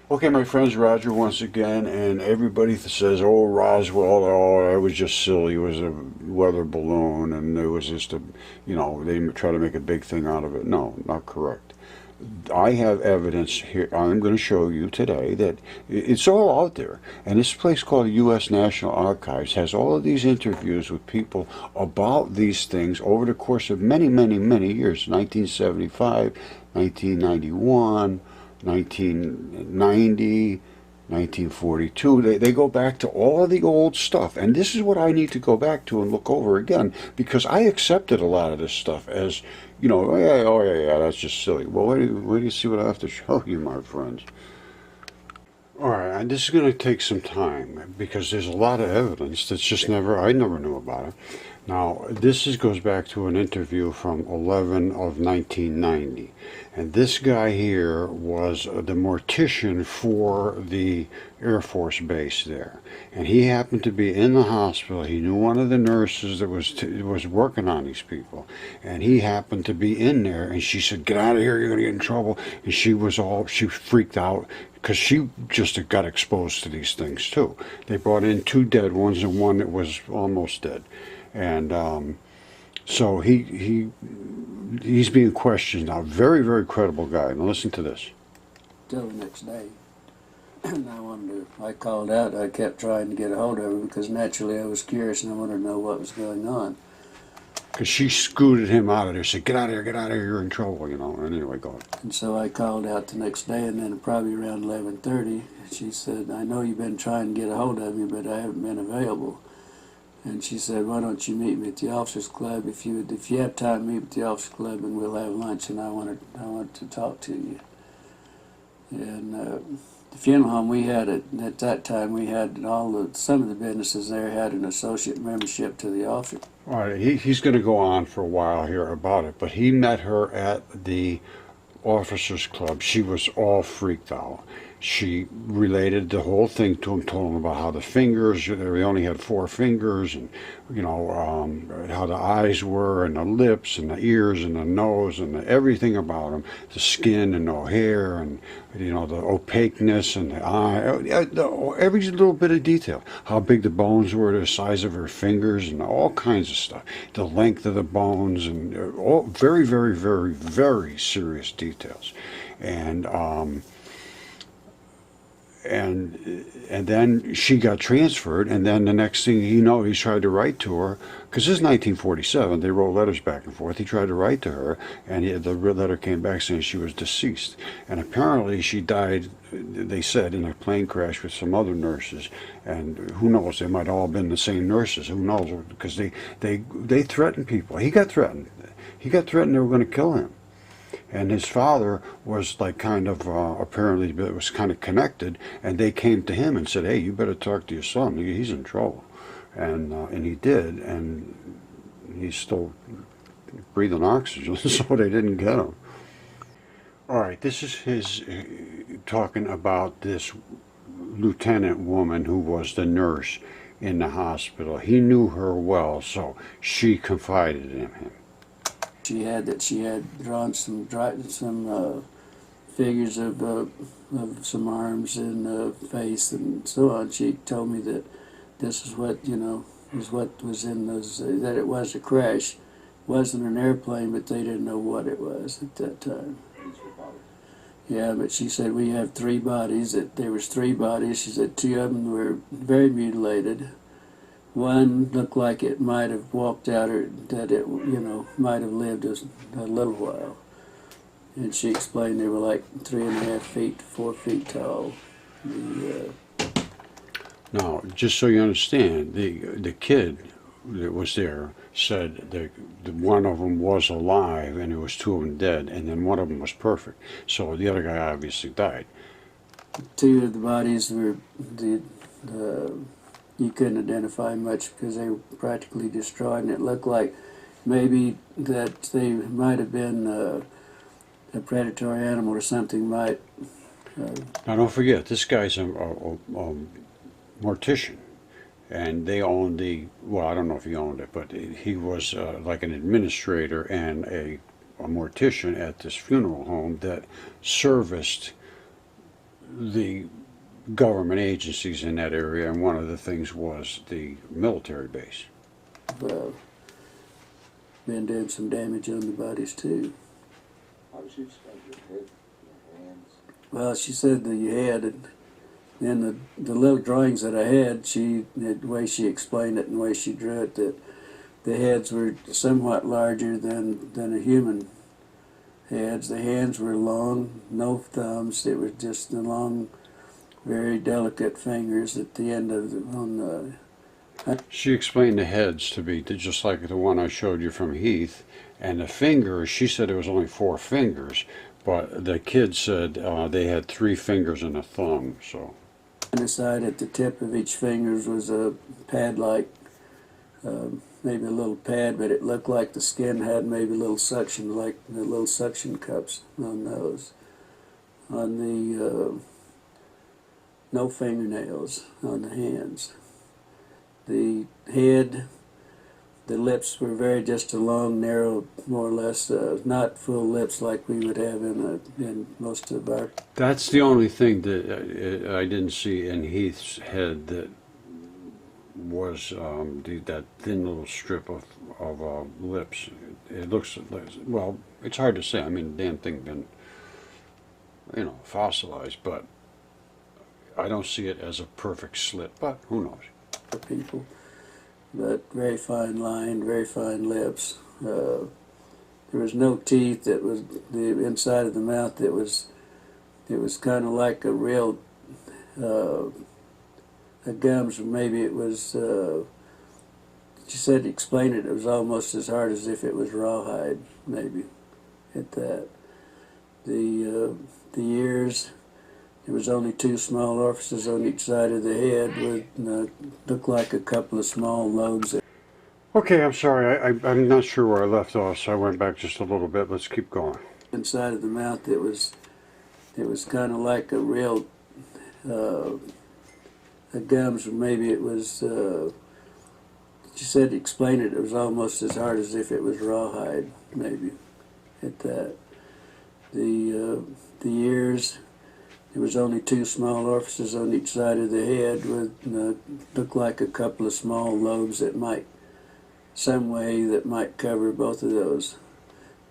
Okay, my friend's Roger once again, and everybody says, "Oh, Roswell, oh, it was just silly. It was a weather balloon, and it was just they try to make a big thing out of it." No, not correct. I have evidence here. I'm going to show you today that it's all out there. And this place called the U.S. National Archives has all of these interviews with people about these things over the course of many, many, many years. 1975, 1991. 1990, 1942. They go back to all of the old stuff. And this is what I need to go back to and look over again because I accepted a lot of this stuff as, oh, yeah, that's just silly. Well, wait do you see what I have to show you, my friends? All right, and this is going to take some time because there's a lot of evidence that's just I never knew about it. Now, goes back to an interview from 11 of 1990. And this guy here was the mortician for the Air Force base there. And he happened to be in the hospital. He knew one of the nurses that was working on these people. And he happened to be in there. And she said, "Get out of here, you're going to get in trouble." And she freaked out because she just got exposed to these things too. They brought in two dead ones and one that was almost dead. And so he's being questioned now. Very, very credible guy. Now listen to this. Till the next day. And I called out. I kept trying to get a hold of her because naturally I was curious and I wanted to know what was going on. Because she scooted him out of there, said, "Get out of here, you're in trouble," Anyway, go ahead. And so I called out the next day, and then probably around 11:30, she said, "I know you've been trying to get a hold of me, but I haven't been available." And she said, "Why don't you meet me at the officers club? If you have time, meet at the officers club, and we'll have lunch. And I want to talk to you." And the funeral home we had at that time, we had some of the businesses there had an associate membership to the office. All right, he's going to go on for a while here about it, but he met her at the officers club. She was all freaked out. She related the whole thing to him, told him about how the fingers, they only had four fingers, and how the eyes were, and the lips, and the ears, and the nose, and everything about him, the skin and no hair, and the opaqueness, and the eye, every little bit of detail. How big the bones were, the size of her fingers, and all kinds of stuff. The length of the bones, and all very, very, very, very serious details. And then she got transferred, and then the next thing he tried to write to her, because this is 1947, they wrote letters back and forth. He tried to write to her, and the letter came back saying she was deceased. And apparently she died, they said, in a plane crash with some other nurses. And who knows, they might all have been the same nurses, who knows, because they threatened people. He got threatened. They were going to kill him. And his father was like apparently it was kind of connected, and they came to him and said, "Hey, you better talk to your son. He's in trouble." And he did, and he's still breathing oxygen, so they didn't get him. All right, this is his talking about this lieutenant woman who was the nurse in the hospital. He knew her well, so she confided in him. She had drawn some figures of some arms and face and so on. She told me that this is what was in those, that it was a crash. It wasn't an airplane, but they didn't know what it was at that time. Yeah, but she said we have three bodies. That there was three bodies. She said two of them were very mutilated. One looked like it might have walked out, or that it, might have lived a little while. And she explained they were like 3.5 feet to 4 feet tall. Now, just so you understand, the kid that was there said that one of them was alive, and there was two of them dead, and then one of them was perfect. So the other guy obviously died. Two of the bodies were you couldn't identify much because they were practically destroyed, and it looked like maybe that they might have been a predatory animal or something might. Now don't forget, this guy's a mortician, and they owned I don't know if he owned it, but he was like an administrator and a mortician at this funeral home that serviced the government agencies in that area, and one of the things was the military base. Well, been doing some damage on the bodies too. How did she describe your head, your hands? Well, she said the head, and then the little drawings that I had, the way she explained it and the way she drew it, that the heads were somewhat larger than a human heads. The hands were long, no thumbs. It was just the long, very delicate fingers at the end of She explained the heads to be just like the one I showed you from Heath, and the fingers, she said it was only 4 fingers, but the kids said they had 3 fingers and a thumb, so. on the side at the tip of each fingers was a pad-like, maybe a little pad, but it looked like the skin had maybe a little suction, like the little suction cups on those. On the no fingernails on the hands. The head, the lips were very just a long, narrow, more or less, not full lips like we would have in most of our. That's the only thing that I didn't see in Heath's head that was that thin little strip of lips. It looks, well, it's hard to say. I mean, the damn thing been, fossilized, but I don't see it as a perfect slit, but who knows? People, but very fine line, very fine lips. There was no teeth. That was the inside of the mouth. It was kind of like a real the gums. Maybe it was. She said to explain it. It was almost as hard as if it was rawhide. Maybe at that. The ears. There was only 2 small orifices on each side of the head with looked like a couple of small lobes. Okay, I'm sorry. I'm not sure where I left off, so I went back just a little bit. Let's keep going. Inside of the mouth, it was kind of like a real a gums. Maybe it was. She said to explain it. It was almost as hard as if it was rawhide. Maybe at that. The ears. There was only 2 small orifices on each side of the head with looked like a couple of small lobes that might, some way that might cover both of those.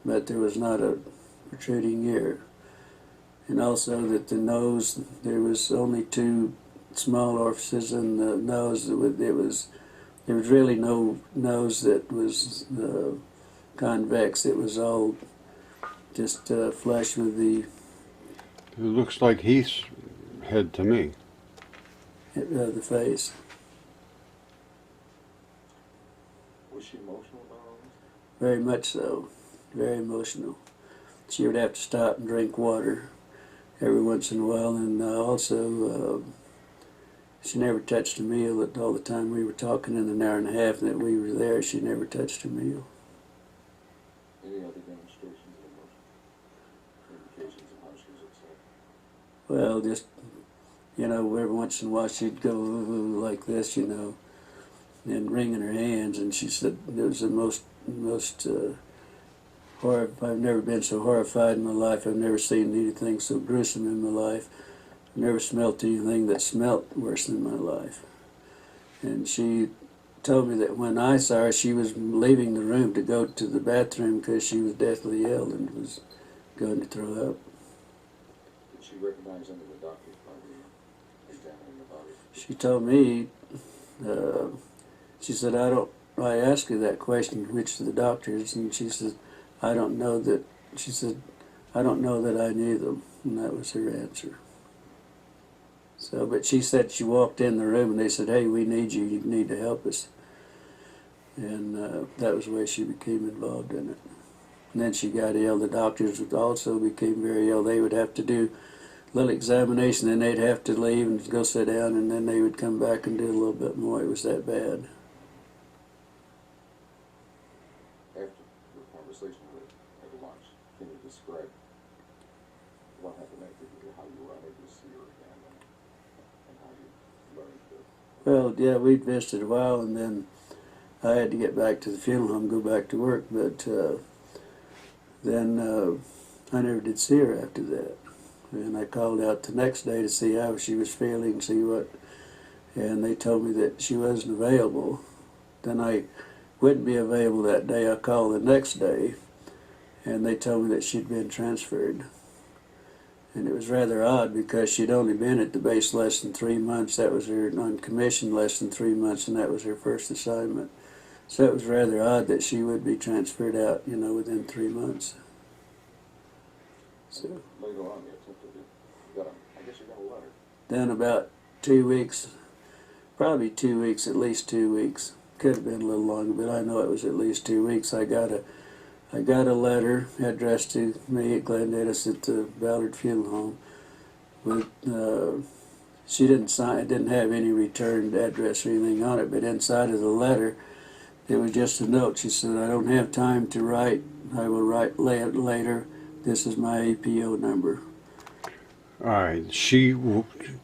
But there was not a protruding ear. And also that the nose, there was only 2 small orifices in the nose. There was really no nose that was convex. It was all just flush with the. It looks like Heath's head to me. The face. Was she emotional about all this? Very much so. Very emotional. She would have to stop and drink water every once in a while, and also she never touched a meal. All the time we were talking in an hour and a half that we were there, she never touched a meal. Any other demonstrations of emotion? Indications of how she was upset? Well, just, every once in a while she'd go like this, and wringing her hands, and she said it was the most I've never been so horrified in my life. I've never seen anything so gruesome in my life. I've never smelt anything that smelt worse than my life. And she told me that when I saw her, she was leaving the room to go to the bathroom because she was deathly ill and was going to throw up. Did she recognize any of the doctors by examining the body? She told me, she said, I asked her that question, which of the doctors, and she said, I don't know that I knew them, and that was her answer. So, but she said she walked in the room and they said, hey, we need you need to help us. And that was the way she became involved in it. And then she got ill. The doctors also became very ill. They would have to do a little examination, then they'd have to leave and go sit down, and then they would come back and do a little bit more. It was that bad. After your conversation with her at lunch, can you describe what happened after you, how you were unable to see her again, and how you learned to... Well, yeah, we'd visited a while, and then I had to get back to the funeral home, go back to work, but then I never did see her after that. and I called out the next day to see how she was feeling, see what, and they told me that she wasn't available. Then I wouldn't be available that day. I called the next day, and they told me that she'd been transferred. And it was rather odd because she'd only been at the base less than 3 months. That was her, on commission less than 3 months, and that was her first assignment. So it was rather odd that she would be transferred out, you know, within 3 months. So Later on, you attempted it. I guess you got a letter. then about 2 weeks, probably 2 weeks, at least 2 weeks. Could have been a little longer, but I know it was at least 2 weeks. I got a letter addressed to me at Glendivis at the Ballard Funeral Home. With she didn't sign. It didn't have any returned address or anything on it, but inside of the letter, it was just a note. She said, "I don't have time to write. I will write later. This is my APO number." All right. She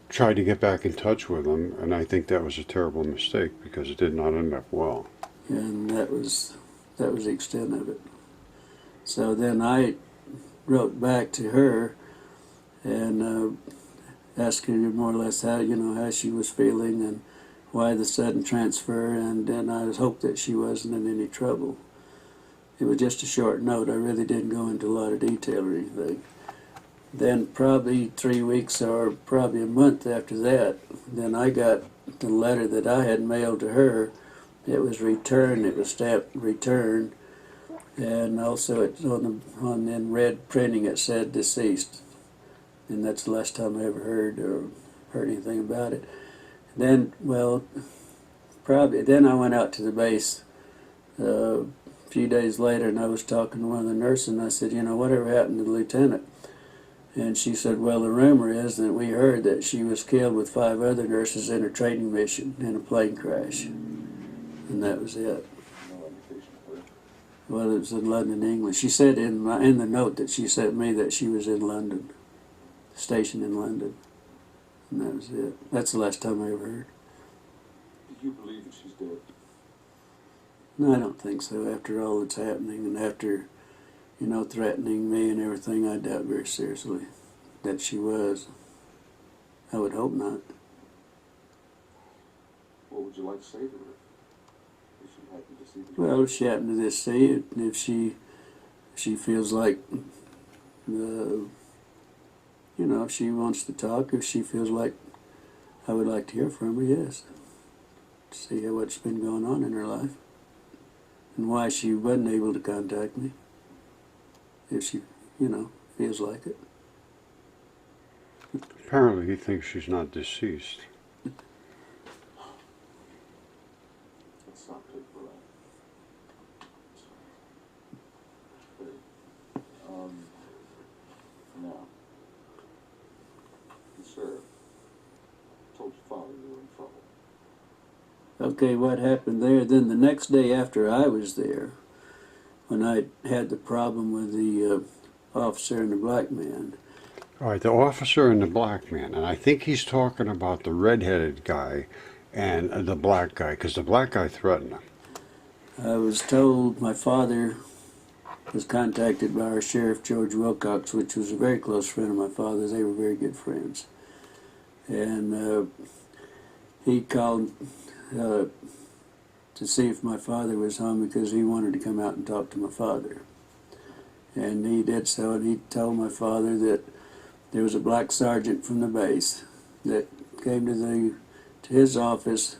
tried to get back in touch with him, and I think that was a terrible mistake because it did not end up well. And that was the extent of it. So then I wrote back to her and asked her more or less how she was feeling and why the sudden transfer, and then I hoped that she wasn't in any trouble. It was just a short note. I really didn't go into a lot of detail or anything. Then probably 3 weeks or probably a month after that, then I got the letter that I had mailed to her. It was returned. It was stamped return, and also it's on in red printing it said deceased, and that's the last time I ever heard anything about it. Then, well, probably then I went out to the base a few days later, and I was talking to one of the nurses, and I said, whatever happened to the lieutenant? And she said, well, the rumor is that we heard that she was killed with 5 other nurses in a training mission in a plane crash, and that was it. No indication of where. Well, it was in London, England. She said in the note that she sent me that she was in London, stationed in London, and that was it. That's the last time I ever heard. Do you believe that she's dead? No, I don't think so. After all that's happening and after, threatening me and everything, I doubt very seriously that she was. I would hope not. What would you like to say to her if she happened to see the Well, if she happened to just see it, if she feels like, if she wants to talk, if she feels like I would like to hear from her, yes. See what's been going on in her life and why she wasn't able to contact me. If she, feels like it. Apparently, he thinks she's not deceased. Let's not take for that. Now, the sheriff told your father you were in trouble. Okay, what happened there? Then the next day after I was there, when I had the problem with the officer and the black man. All right, the officer and the black man, and I think he's talking about the red-headed guy and the black guy, because the black guy threatened him. I was told my father was contacted by our sheriff, George Wilcox, which was a very close friend of my father's. They were very good friends. And he called to see if my father was home because he wanted to come out and talk to my father. And he did so, and he told my father that there was a black sergeant from the base that came to his office,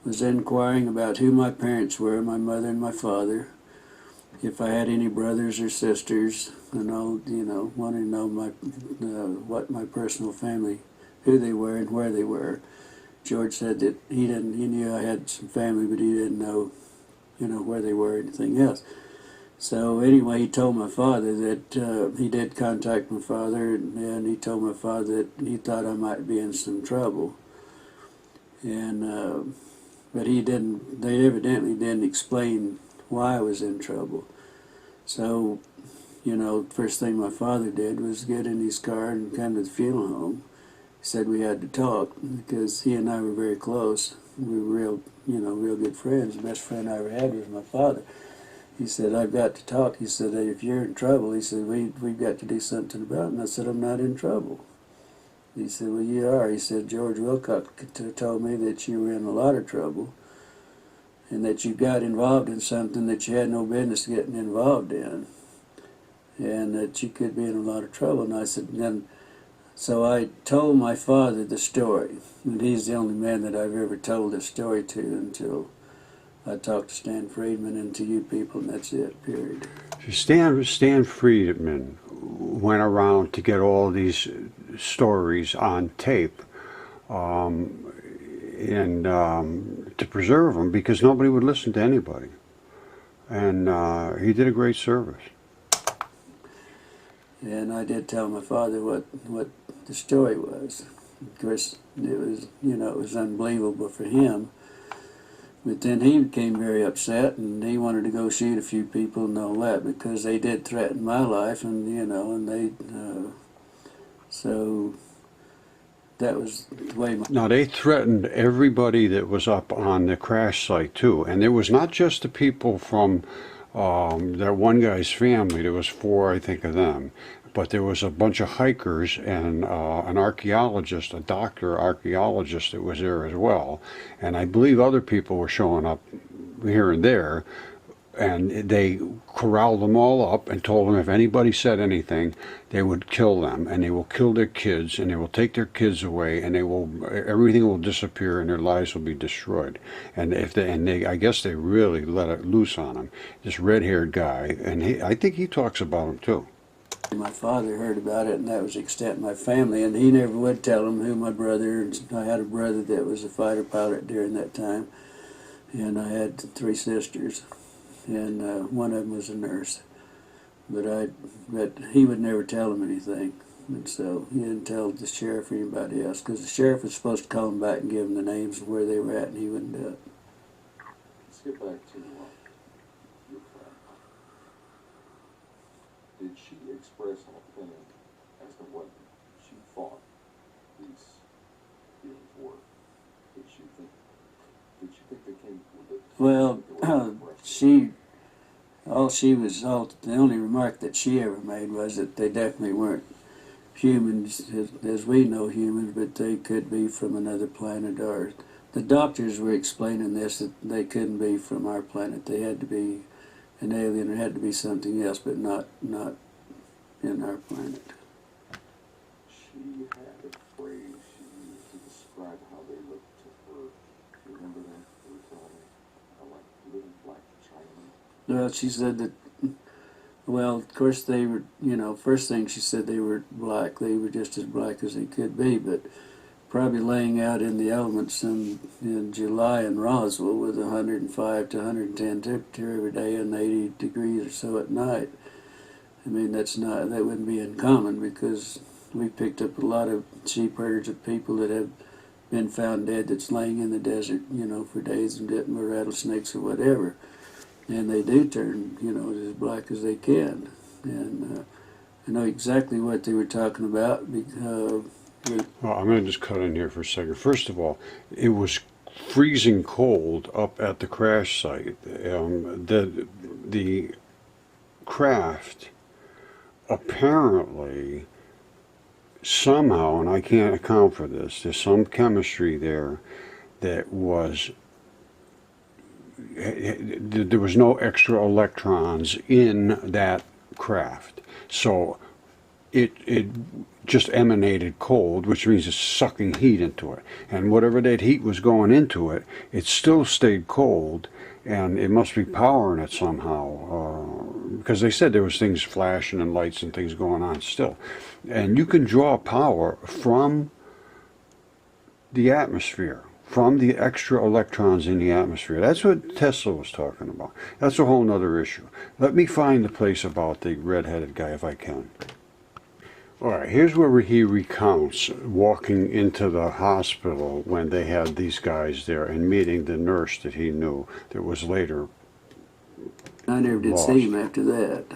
was inquiring about who my parents were, my mother and my father, if I had any brothers or sisters, and all, wanted to know what my personal family, who they were and where they were. George said that he knew I had some family, but he didn't know, where they were or anything else. So anyway, he told my father that he did contact my father, and he told my father that he thought I might be in some trouble. And but he didn't. They evidently didn't explain why I was in trouble. So, first thing my father did was get in his car and come to the funeral home. He said we had to talk because he and I were very close. We were real good friends. The best friend I ever had was my father. He said, I've got to talk. He said, if you're in trouble, he said, we've got to do something about it. And I said, I'm not in trouble. He said, well, you are. He said, George Wilcox told me that you were in a lot of trouble and that you got involved in something that you had no business getting involved in and that you could be in a lot of trouble. And I said, then, so I told my father the story. And he's the only man that I've ever told this story to until I talked to Stan Friedman and to you people, and that's it, period. Stan Friedman went around to get all these stories on tape and to preserve them because nobody would listen to anybody. And he did a great service. And I did tell my father what the story was. Of course, it was, you know, it was unbelievable for him. But then he became very upset, and he wanted to go shoot a few people and all that because they did threaten my life, and you know, and they, so that was the way. Now they threatened everybody that was up on the crash site too, and it was not just the people from that one guy's family. There was 4, I think, of them. But there was a bunch of hikers and an archaeologist, a doctor archaeologist that was there as well. And I believe other people were showing up here and there. And they corralled them all up and told them if anybody said anything, they would kill them. And they will kill their kids, and they will take their kids away, and everything will disappear, and their lives will be destroyed. And I guess they really let it loose on him. This red-haired guy, and I think he talks about him too. My father heard about it, and that was the extent of my family, and he never would tell him who my brother. I had a brother that was a fighter pilot during that time, and I had 3 sisters, and one of them was a nurse. But he would never tell him anything, and so he didn't tell the sheriff or anybody else, because the sheriff was supposed to call him back and give him the names of where they were at, and he wouldn't do it. Let's get back to your friend. Did she express an opinion as to what she thought these feelings were? Did you think they came with it? Well, the only remark that she ever made was that they definitely weren't humans as we know humans, but they could be from another planet. Or the doctors were explaining this, that they couldn't be from our planet. They had to be an alien, or had to be something else, but not in our planet. She had a phrase she used to describe how they looked to her. Do you remember that? You were telling me, like little black Chinamen. Well, she said that, well, of course they were, you know, first thing she said they were black. They were just as black as they could be, but probably laying out in the elements in July in Roswell with 105 to 110 temperature every day and 80 degrees or so at night. I mean, that wouldn't be uncommon, because we picked up a lot of sheep herders of people that have been found dead that's laying in the desert, you know, for days and bitten by rattlesnakes or whatever. And they do turn, you know, as black as they can. And I know exactly what they were talking about because... Well, I'm going to just cut in here for a second. First of all, it was freezing cold up at the crash site. The craft apparently somehow, and I can't account for this, there's some chemistry there that was, there was no extra electrons in that craft. So it just emanated cold, which means it's sucking heat into it. And whatever that heat was going into it, it still stayed cold, and it must be powering it somehow. Because they said there was things flashing and lights and things going on still. And you can draw power from the atmosphere, from the extra electrons in the atmosphere. That's what Tesla was talking about. That's a whole other issue. Let me find the place about the red-headed guy if I can. All right, here's where he recounts walking into the hospital when they had these guys there and meeting the nurse that he knew that was later I never did lost. see him after that.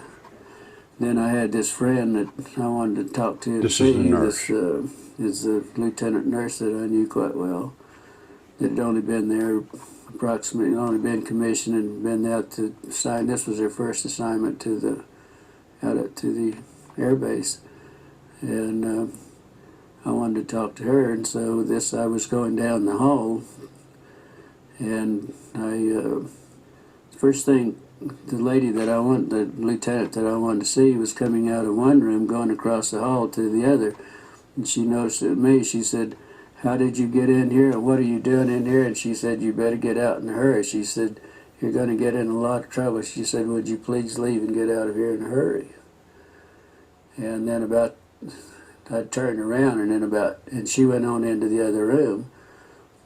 Then I had this friend that I wanted to talk to and This see. is the nurse. This is a lieutenant nurse that I knew quite well. That had only been there approximately, only been commissioned and been out to assign. This was their first assignment to the air base. And I wanted to talk to her, and so I was going down the hall, and first thing, the lieutenant that I wanted to see was coming out of one room, going across the hall to the other, and she noticed it me. She said, "How did you get in here, and what are you doing in here?" And she said, "You better get out in a hurry." She said, "You're going to get in a lot of trouble." She said, "Would you please leave and get out of here in a hurry?" And then I turned around, and she went on into the other room.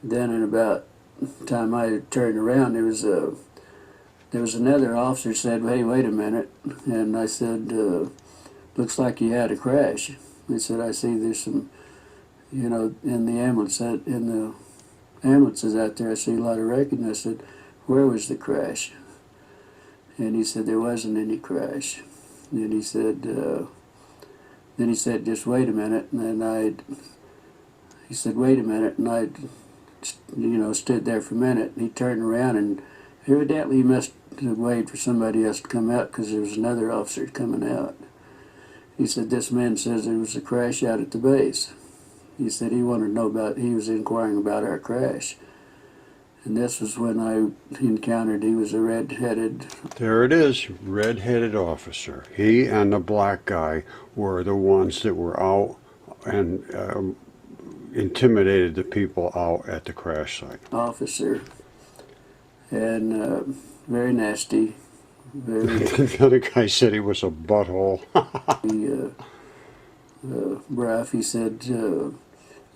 Then in about the time I turned around, there was another officer said, "Hey, wait a minute." And I said, "Looks like you had a crash." He said, "I see there's some, in the ambulances out there, I see a lot of wrecking." I said, "Where was the crash?" And he said, "There wasn't any crash." And he said, "Just wait a minute." And then he said, "Wait a minute." And I, stood there for a minute. And he turned around, and evidently he must have waited for somebody else to come out, because there was another officer coming out. He said, "This man says there was a crash out at the base." He said he was inquiring about our crash. And this was when I encountered, he was a red-headed. There it is, red-headed officer. He and the black guy were the ones that were out and intimidated the people out at the crash site. Officer. And very nasty. The other guy said he was a butthole. Rough. He said, "You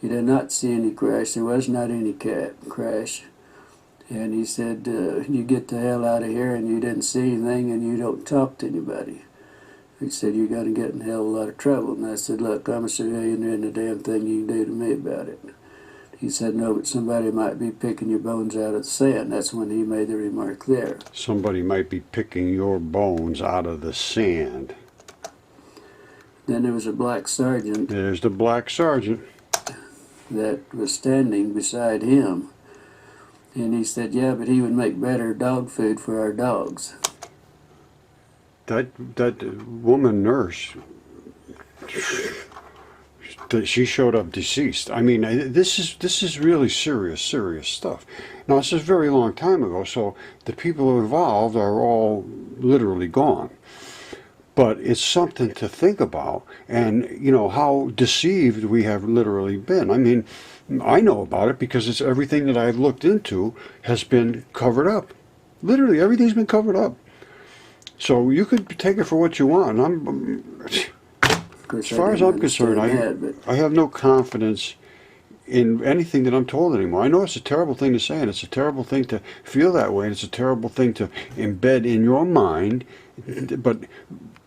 did not see any crash. There was not any crash." And he said, "You get the hell out of here, and you didn't see anything, and you don't talk to anybody." He said, "You're going to get in a hell of a lot of trouble." And I said, "Look, I'm a civilian, there ain't a damn thing you can do to me about it." He said, "No, but somebody might be picking your bones out of the sand." That's when he made the remark there. Somebody might be picking your bones out of the sand. Then there was a black sergeant. There's the black sergeant. That was standing beside him. And he said, "Yeah, but he would make better dog food for our dogs." That woman nurse, she showed up deceased. I mean, this is really serious stuff. Now, this is a very long time ago, so the people involved are all literally gone. But it's something to think about, and how deceived we have literally been. I mean, I know about it because it's everything that I've looked into has been covered up. Literally, everything's been covered up. So you could take it for what you want. As far as I'm concerned, I have no confidence in anything that I'm told anymore. I know it's a terrible thing to say, and it's a terrible thing to feel that way, and it's a terrible thing to embed in your mind, but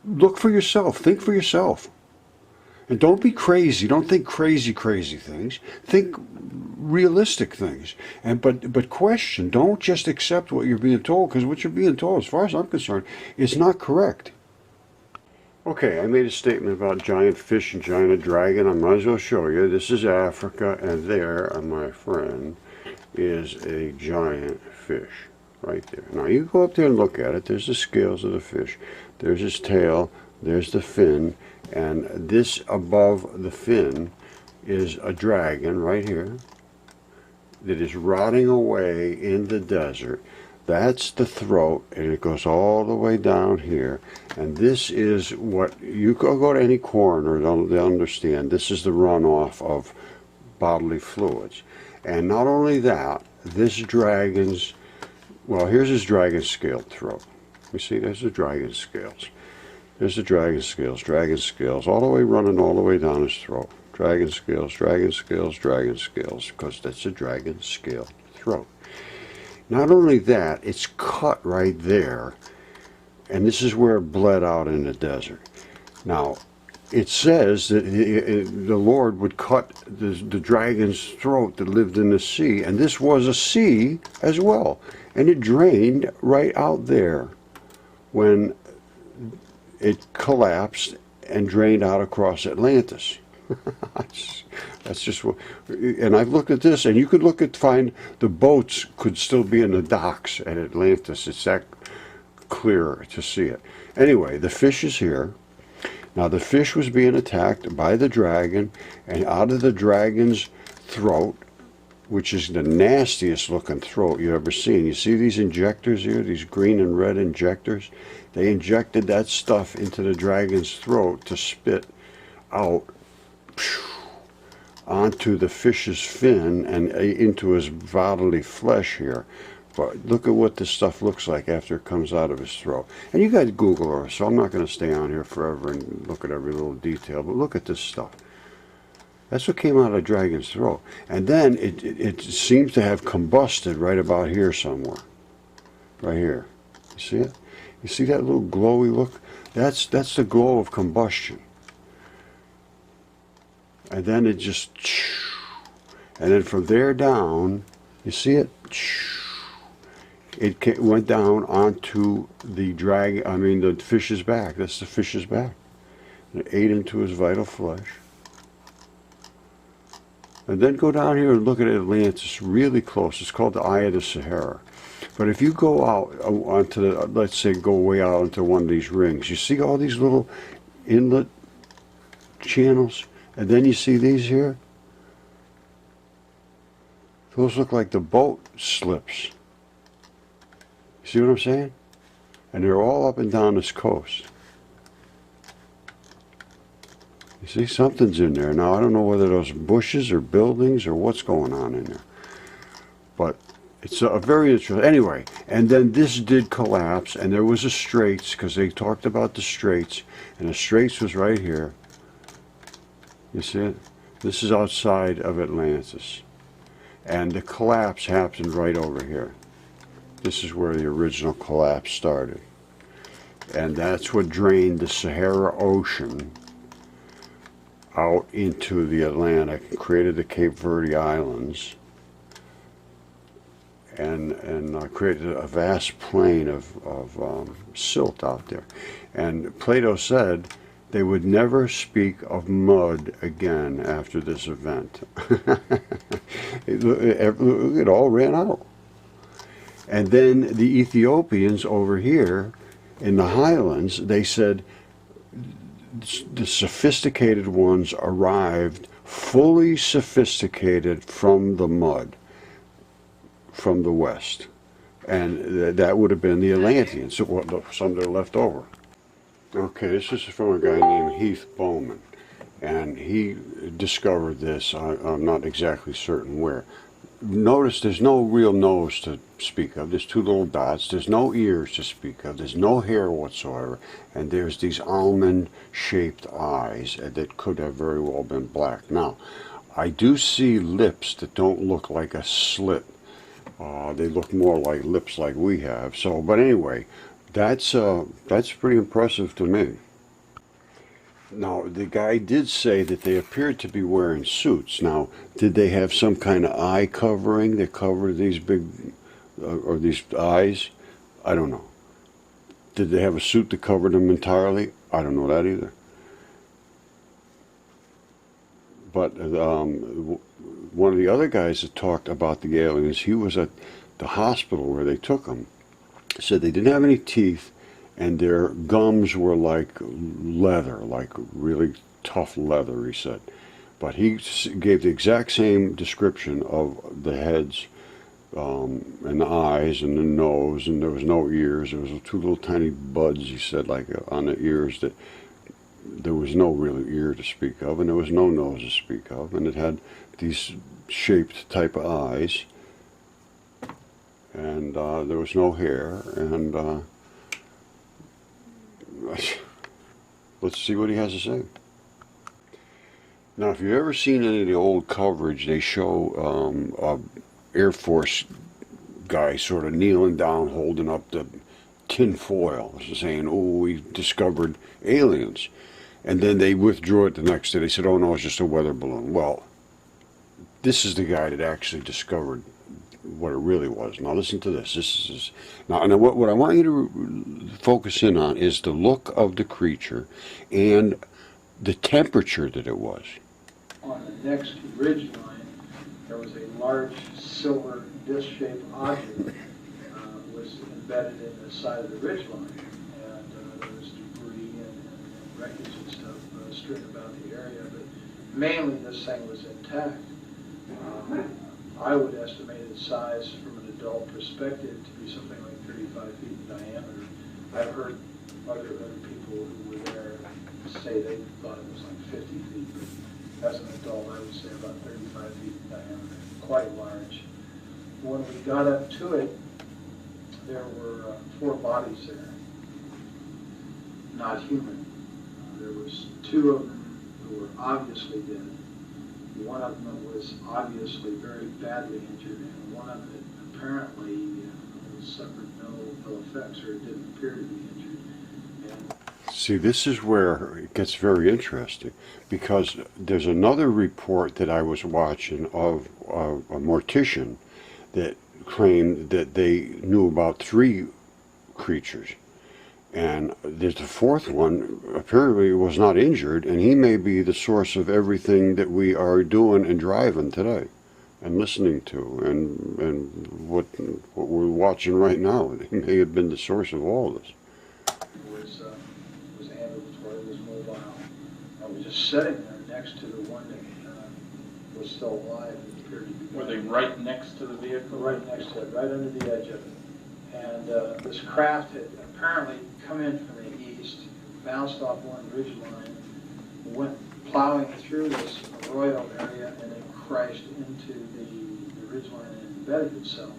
look for yourself, think for yourself. And don't be crazy. Don't think crazy things. Think realistic things. But question. Don't just accept what you're being told, because what you're being told, as far as I'm concerned, is not correct. Okay, I made a statement about giant fish and giant dragon. I might as well show you. This is Africa, and there, my friend, is a giant fish right there. Now you go up there and look at it. There's the scales of the fish. There's his tail. There's the fin. And this above the fin is a dragon right here that is rotting away in the desert. That's the throat, and it goes all the way down here. And this is what, you go to any coroner, they'll understand, this is the runoff of bodily fluids. And not only that, this dragon's, well, here's his dragon scaled throat. You see, there's the dragon scales. There's the dragon scales, all the way running all the way down his throat. Dragon scales, because that's a dragon scaled throat. Not only that, it's cut right there, and this is where it bled out in the desert. Now, it says that the Lord would cut the dragon's throat that lived in the sea, and this was a sea as well, and it drained right out there when it collapsed and drained out across Atlantis. That's just what, and I've looked at this, and you could find the boats could still be in the docks at Atlantis. It's that clear to see it. Anyway, the fish is here. Now the fish was being attacked by the dragon, and out of the dragon's throat, which is the nastiest looking throat you ever seen. You see these injectors here, these green and red injectors? They injected that stuff into the dragon's throat to spit out onto the fish's fin and into his bodily flesh here. But look at what this stuff looks like after it comes out of his throat. And you guys Google it, so I'm not going to stay on here forever and look at every little detail, but look at this stuff. That's what came out of the dragon's throat. And then it seems to have combusted right about here somewhere. Right here. You see it? You see that little glowy look? That's the glow of combustion. And then it just, and then from there down, you see it? It went down onto the the fish's back. That's the fish's back. And it ate into his vital flesh. And then go down here and look at Atlantis really close. It's called the Eye of the Sahara. But if you go out onto the, let's say go way out into one of these rings, you see all these little inlet channels? And then you see these here? Those look like the boat slips. See what I'm saying? And they're all up and down this coast. You see, something's in there. Now, I don't know whether those bushes or buildings or what's going on in there. But it's a very interesting. Anyway, and then this did collapse, and there was a straits, because they talked about the straits, and the straits was right here. You see it? This is outside of Atlantis. And the collapse happened right over here. This is where the original collapse started. And that's what drained the Sahara Ocean out into the Atlantic and created the Cape Verde Islands and created a vast plain of silt out there. And Plato said they would never speak of mud again after this event. It all ran out. And then the Ethiopians over here in the highlands, they said the sophisticated ones arrived fully sophisticated from the mud, from the west. And that would have been the Atlanteans, some that are left over. Okay, this is from a guy named Heath Bowman. And he discovered this, I'm not exactly certain where. Notice there's no real nose to speak of. There's two little dots. There's no ears to speak of. There's no hair whatsoever. And there's these almond-shaped eyes that could have very well been black. Now, I do see lips that don't look like a slit. They look more like lips like we have. So, but anyway, that's pretty impressive to me. Now, the guy did say that they appeared to be wearing suits. Now, did they have some kind of eye covering that covered these big, or these eyes? I don't know. Did they have a suit that covered them entirely? I don't know that either. But one of the other guys that talked about the aliens, he was at the hospital where they took him, said they didn't have any teeth, and their gums were like leather, like really tough leather, he said. But he gave the exact same description of the heads and the eyes and the nose, and there was no ears. There was two little tiny buds, he said, like on the ears, that there was no real ear to speak of, and there was no nose to speak of, and it had these shaped type of eyes, and there was no hair, and let's see what he has to say. Now, if you've ever seen any of the old coverage, they show a Air Force guy sort of kneeling down, holding up the tin foil, saying, "Oh, we discovered aliens." And then they withdrew it the next day. They said, "Oh no, it's just a weather balloon." Well, this is the guy that actually discovered what it really was. Now listen to this. This is now what I want you to focus in on is the look of the creature and the temperature that it was. On the next ridge line, there was a large silver disc-shaped object was embedded in the side of the ridge line, and there was debris and wreckage and stuff. strewn about the area, but mainly this thing was intact. I would estimate its size from an adult perspective to be something like 35 feet in diameter. I've heard other people who were there say they thought it was like 50 feet, but as an adult I would say about 35 feet in diameter, quite large. When we got up to it, there were 4 bodies there, not human. There was 2 of them who were obviously dead. One of them was obviously very badly injured, and one of them apparently suffered no ill effects, or didn't appear to be injured. And See, this is where it gets very interesting, because there's another report that I was watching of a mortician that claimed that they knew about 3 creatures. And there's the 4th one, apparently was not injured, and he may be the source of everything that we are doing and driving today and listening to, and what we're watching right now. He may have been the source of all this. was ambulatory, was mobile. I was just sitting there next to the one that was still alive. It appeared to be. Were they right next to the vehicle? Right next to it, right under the edge of it. And this craft had apparently come in from the east, bounced off one ridge line, went plowing through this arroyo area, and then crashed into the ridge line and embedded itself.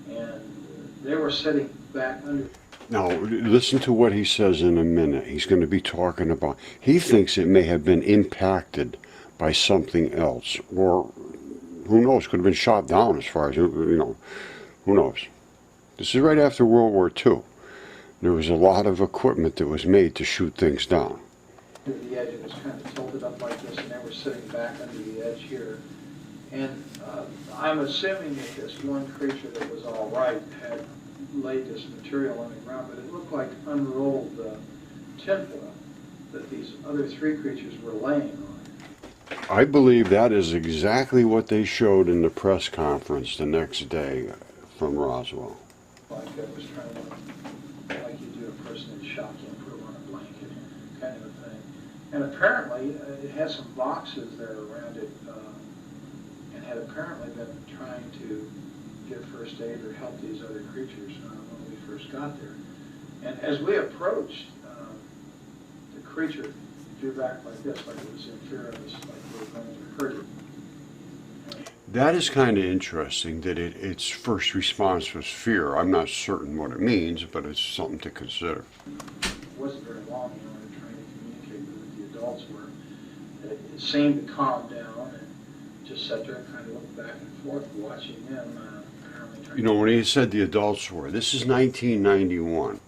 And they were sitting back under. Now, listen to what he says in a minute. He's going to be talking about, he thinks it may have been impacted by something else, or who knows, could have been shot down as far as, who knows. This is right after World War II. There was a lot of equipment that was made to shoot things down. The edge, it was kind of tilted up like this, and they were sitting back under the edge here. And I'm assuming that this one creature that was all right had laid this material on the ground, but it looked like unrolled tinfoil that these other 3 creatures were laying on. I believe that is exactly what they showed in the press conference the next day from Roswell. Like I was trying to, like you do a person in shock, you put them on a blanket, kind of a thing. And apparently, it had some boxes there around it, and had apparently been trying to give first aid or help these other creatures when we first got there. And as we approached, the creature drew back like this, like it was in fear of us, like we were going to hurt it. That is kind of interesting that its first response was fear. I'm not certain what it means, but it's something to consider. It wasn't very long, we were trying to communicate with the adults were. It seemed to calm down and just sat there and kind of looked back and forth watching them apparently trying When he said the adults were, this is 1991.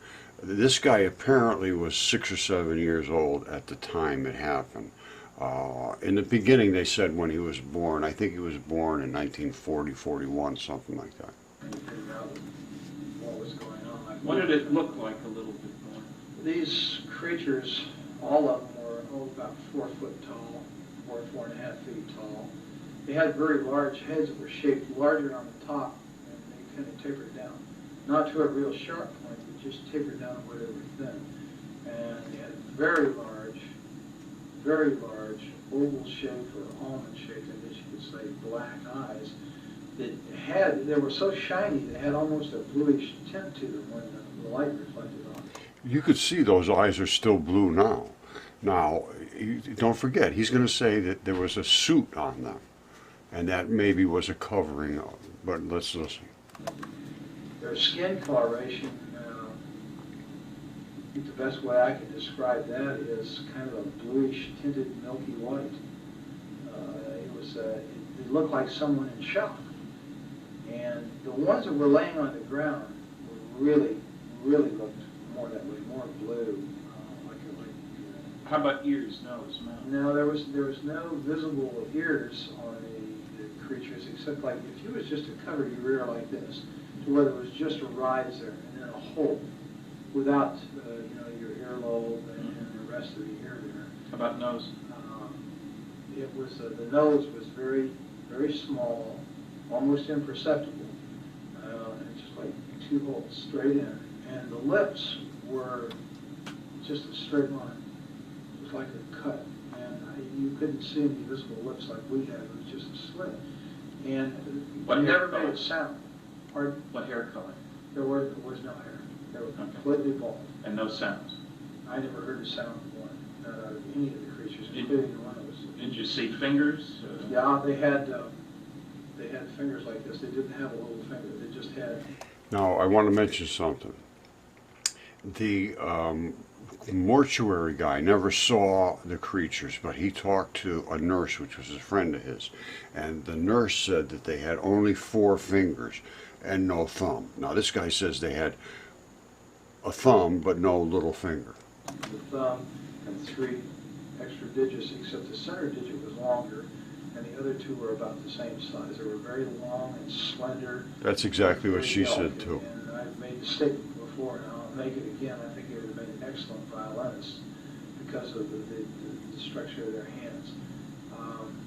This guy apparently was 6 or 7 years old at the time it happened. In the beginning, they said when he was born. I think he was born in 1940, 41, something like that. to figure out what was going on. What did it look like a little bit more? These creatures, all of them were about 4 foot tall, 4.5 feet tall. They had very large heads that were shaped larger on the top, and they kind of tapered down. Not to a real sharp point, but just tapered down where they were thin. And they had very large, oval-shaped or almond-shaped, I guess you could say, black eyes that they were so shiny they had almost a bluish tint to them when the light reflected on them. You could see those eyes are still blue now. Now, don't forget, he's going to say that there was a suit on them, and that maybe was a covering, but let's listen. Their skin coloration, I think the best way I can describe that is kind of a bluish tinted milky white. It looked like someone in shock. And the ones that were laying on the ground really looked more that way, more blue. How about ears, nose, mouth? No, there was no visible ears on the creatures, except like if you was just to cover your ear like this, to where there was just a rise there and then a hole, without your earlobe and the rest of the ear there. How about nose? It was the nose was very small, almost imperceptible, and just like 2 holes straight in, and the lips were just a straight line. It was like a cut you couldn't see any visible lips like we had. It was just a slit. And What it hair never made color? a sound. Pardon? What hair color? There was no hair. They were Okay. completely bald. And no sounds? I never heard a sound of one, not out of any of the creatures, Did- including the one that was. Did you see fingers? Yeah, they had fingers like this. They didn't have a little finger. They just had. Now, I want to mention something. The mortuary guy never saw the creatures, but he talked to a nurse, which was a friend of his, and the nurse said that they had only 4 fingers and no thumb. Now, this guy says they had a thumb but no little finger. The thumb and 3 extra digits, except the center digit was longer, and the other 2 were about the same size. They were very long and slender. That's exactly what she very said, delicate. too. And I've made the statement before, and I'll make it again. I think they would have made an excellent violinist because of the structure of their hands.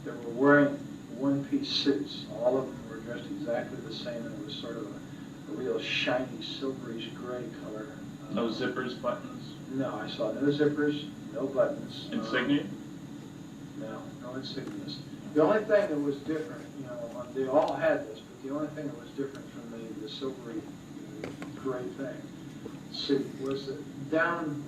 They were wearing one-piece suits. All of them were dressed exactly the same, and it was sort of a real shiny, silverish gray color. No zippers, buttons? No, I saw no zippers, no buttons. Insignia? No insignias. The only thing that was different, they all had this, but the only thing that was different from the silvery gray thing, suit, was that down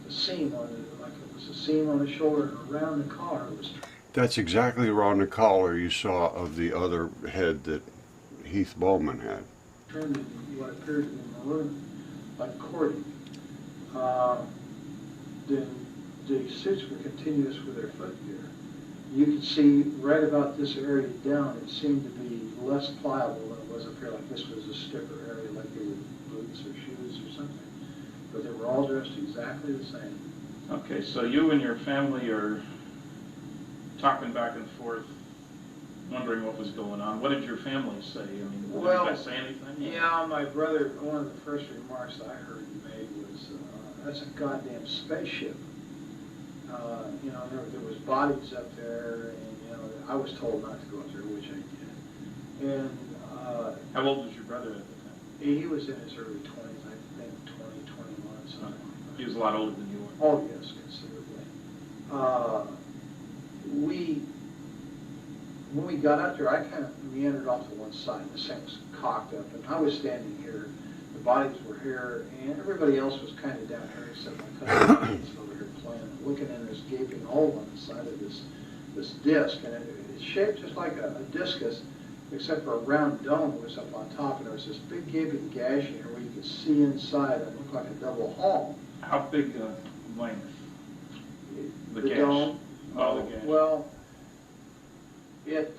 the seam on it, like it was a seam on the shoulder and around the collar, it was That's exactly around the collar you saw of the other head that Heath Bowman had. trimmed in what appeared to be maroon, like cording. The suits were continuous with their footgear. You could see right about this area down, it seemed to be less pliable than it was up here, like this was a stiffer area, like they were boots or shoes or something. But they were all dressed exactly the same. Okay, so you and your family are talking back and forth, wondering what was going on. What did your family say? I mean, did Well, they say anything? Yeah, my brother, one of the first remarks I heard he made was, that's a goddamn spaceship. There was bodies up there, and, I was told not to go up there, which I did. And How old was your brother at the time? he was in his early 20s, I think 20, 21, something like that. He was a lot older than you were. Oh, yes, considerably. When we got out there, I kind of meandered off to one side. This thing was cocked up, and I was standing here. The bodies were here, and everybody else was kind of down here, except my cousin was over here playing, looking in this gaping hole on the side of this disc, and it's shaped just like a discus, except for a round dome that was up on top, and there was this big gaping gash in here where you could see inside. It looked like a double hall. How big length? The gash? dome. Oh, the gash. Well, it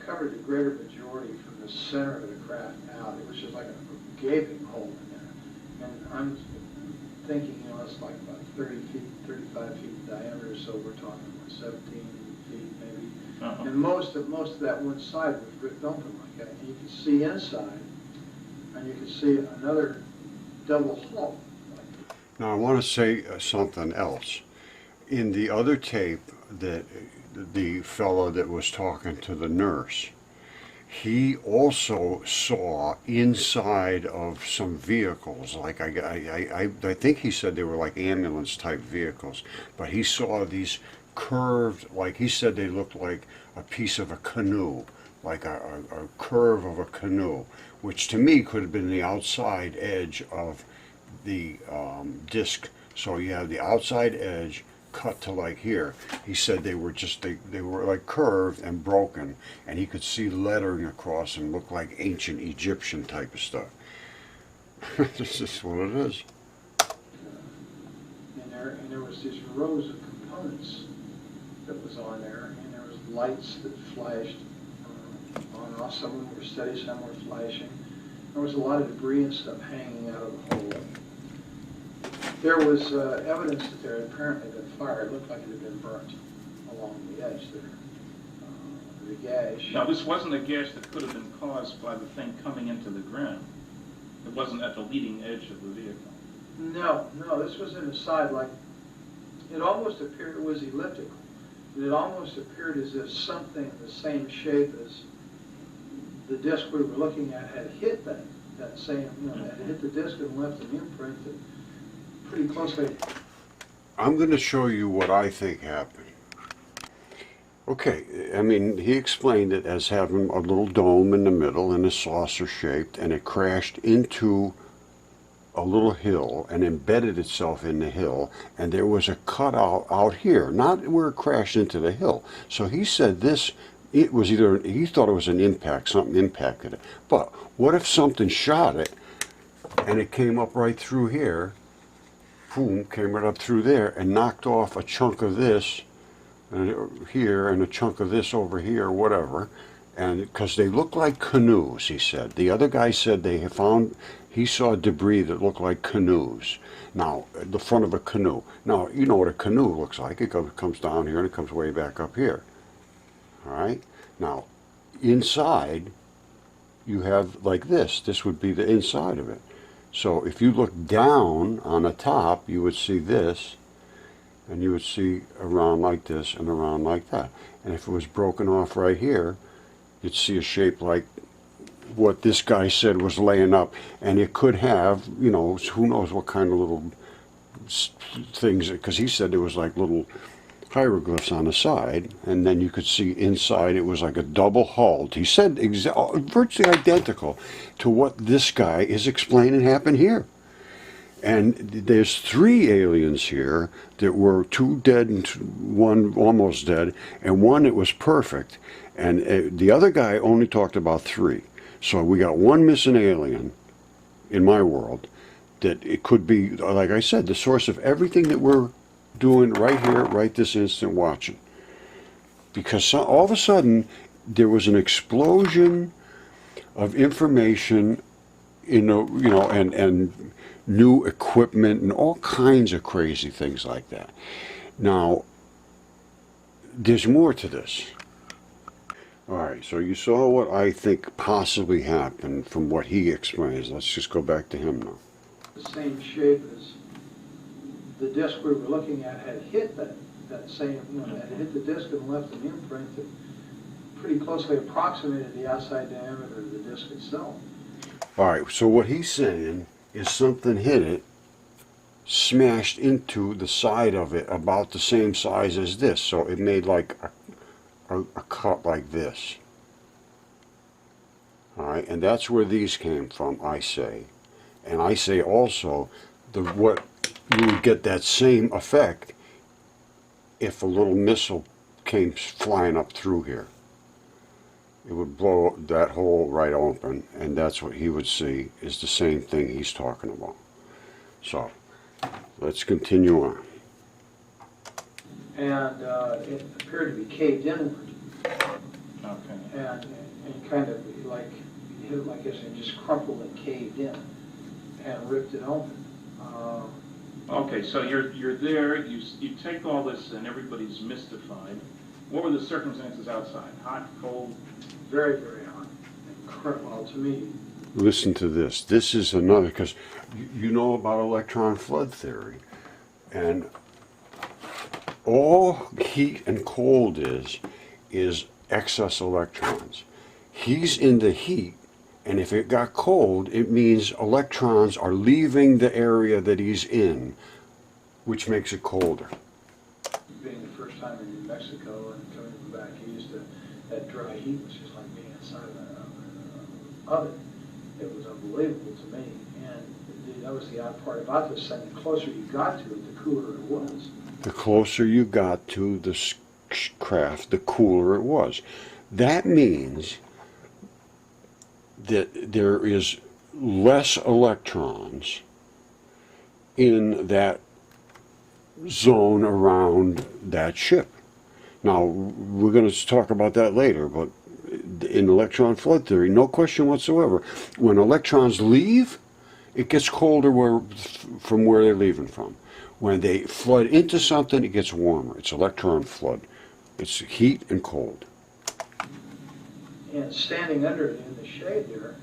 covered the greater majority from the center of the craft out. It was just like a gaping hole in there. And I'm thinking, it's like about 30 feet, 35 feet in diameter, so we're talking about 17 feet maybe. Uh-huh. And most of that one side was ripped open like that. And you could see inside, and you could see another double hole. Now, I want to say something else. In the other tape that the fellow that was talking to the nurse, he also saw inside of some vehicles, like I think he said they were like ambulance type vehicles, but he saw these curved, like he said they looked like a piece of a canoe, like a curve of a canoe, which to me could have been the outside edge of the disc. So you have the outside edge cut to like here. He said they were just they were like curved and broken, and he could see lettering across and look like ancient Egyptian type of stuff. This is what it is. And there was these rows of components that was on there, and there was lights that flashed on and off. Some of them were steady, some were flashing. There was a lot of debris and stuff hanging out of the hole. There was evidence that there had apparently been fire. It looked like it had been burnt along the edge there. The gash. Now, this wasn't a gash that could have been caused by the thing coming into the ground. It wasn't at the leading edge of the vehicle. No, this was in the side, like, it almost appeared, it was elliptical. It almost appeared as if something the same shape as the disc we were looking at had hit that same, had hit the disc and left an imprint that pretty closely. I'm going to show you what I think happened. Okay, I mean, he explained it as having a little dome in the middle and a saucer shaped, and it crashed into a little hill and embedded itself in the hill, and there was a cutout out here, not where it crashed into the hill. So he said this, it was either, he thought it was an impact, something impacted it. But what if something shot it and it came up right through here, boom, came right up through there and knocked off a chunk of this here and a chunk of this over here, whatever, and because they look like canoes, he said. The other guy said he saw debris that looked like canoes. Now, the front of a canoe. Now, you know what a canoe looks like. It comes down here and it comes way back up here. All right? Now, inside, you have like this. This would be the inside of it. So if you look down on the top, you would see this, and you would see around like this and around like that. And if it was broken off right here, you'd see a shape like what this guy said was laying up. And it could have, you know, who knows what kind of little things, because he said there was like little hieroglyphs on the side, and then you could see inside it was like a double hulled. He said virtually identical to what this guy is explaining happened here. And there's 3 aliens here that were 2 dead and 1 almost dead, and 1 that was perfect. And the other guy only talked about 3. So we got 1 missing alien in my world that it could be, like I said, the source of everything that we're doing right here, right this instant, watching. Because all of a sudden, there was an explosion of information, and new equipment and all kinds of crazy things like that. Now, there's more to this. All right, so you saw what I think possibly happened from what he explains. Let's just go back to him now. The same shape as the disc we were looking at had hit that same, had hit the disc and left an imprint that pretty closely approximated the outside diameter of the disc itself. All right, so what he's saying is something hit it, smashed into the side of it about the same size as this. So it made like a cut like this. All right, and that's where these came from, I say. And I say also what you would get that same effect if a little missile came flying up through here. It would blow that hole right open, and that's what he would see is the same thing he's talking about. So, let's continue on. And it appeared to be caved inward. Okay. And kind of like, I guess it just crumpled and caved in and ripped it open. Okay, so you're there, you take all this and everybody's mystified. What were the circumstances outside? Hot, cold? Very, very hot. Well, to me. Listen to this. This is another, because you know about electron flood theory. And all heat and cold is excess electrons. He's in the heat, and if it got cold, it means electrons are leaving the area that he's in, which makes it colder. Being the first time in New Mexico and coming back east, that dry heat was just like being inside of an oven. It was unbelievable to me. And that was the odd part about this thing. The closer you got to it, the cooler it was. The closer you got to the craft, the cooler it was. That means that there is less electrons in that zone around that ship. Now, we're going to talk about that later, but in electron flood theory, no question whatsoever, when electrons leave, it gets colder from where they're leaving from. When they flood into something, it gets warmer. It's electron flood. It's heat and cold. And standing under it in the shade there,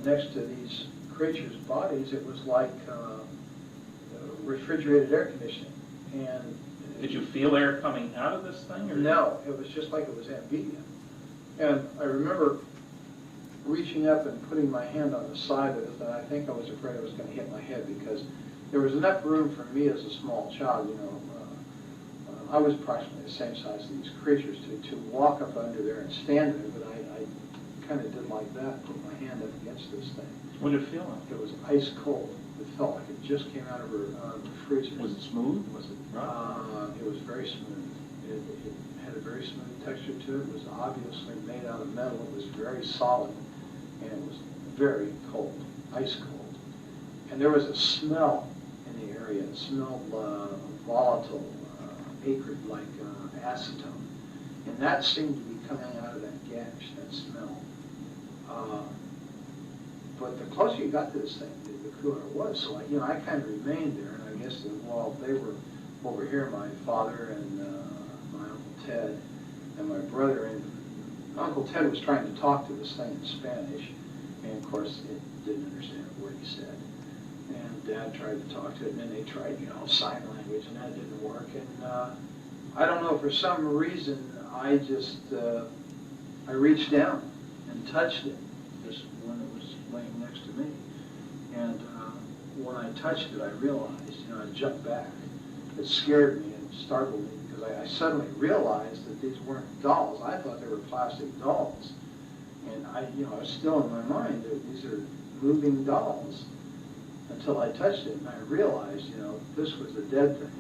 next to these creatures' bodies, it was like refrigerated air conditioning. And Did you feel air coming out of this thing? Or no, it was just like it was ambient. And I remember reaching up and putting my hand on the side of it, and I think I was afraid I was going to hit my head because there was enough room for me as a small child, I was approximately the same size as these creatures. To walk up under there and stand there, but I kind of did like that, put my hand up against this thing. What did it feel like? It was ice cold. It felt like it just came out of the freezer. Was it smooth? Was it rough? It was very smooth. It had a very smooth texture to it. It was obviously made out of metal. It was very solid, and it was very cold, ice cold. And there was a smell in the area. It smelled volatile, acrid, like acetone. And that seemed to be coming out of that gash, that smell. But the closer you got to this thing, the cooler it was. So I kind of remained there, and I guess that while they were over here, my father and my Uncle Ted and my brother, and Uncle Ted was trying to talk to this thing in Spanish, and of course it didn't understand a word he said. And Dad tried to talk to it, and then they tried, sign language, and that didn't work. And I don't know, for some reason, I just, I reached down and touched it, just when it was laying next to me. And when I touched it, I realized, I jumped back. It scared me and startled me because I suddenly realized that these weren't dolls. I thought they were plastic dolls. And I was still in my mind that these are moving dolls until I touched it, and I realized, this was a dead thing.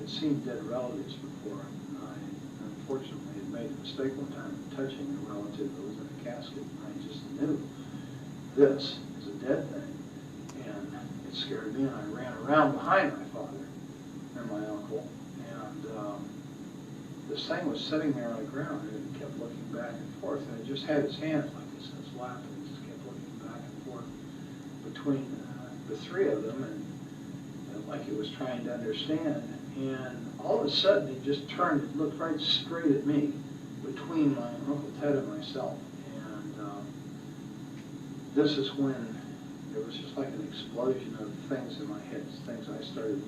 I'd seen dead relatives before, and I unfortunately had made a mistake one time touching a relative that was in a casket, and I just knew this is a dead thing. And it scared me, and I ran around behind my father and my uncle, and this thing was sitting there on the ground, and it kept looking back and forth, and it just had its hands like this in its lap, and it just kept looking back and forth between the three of them, and like it was trying to understand. And all of a sudden, it just turned and looked right straight at me, between my Uncle Ted and myself. And this is when there was just like an explosion of things in my head, things I started,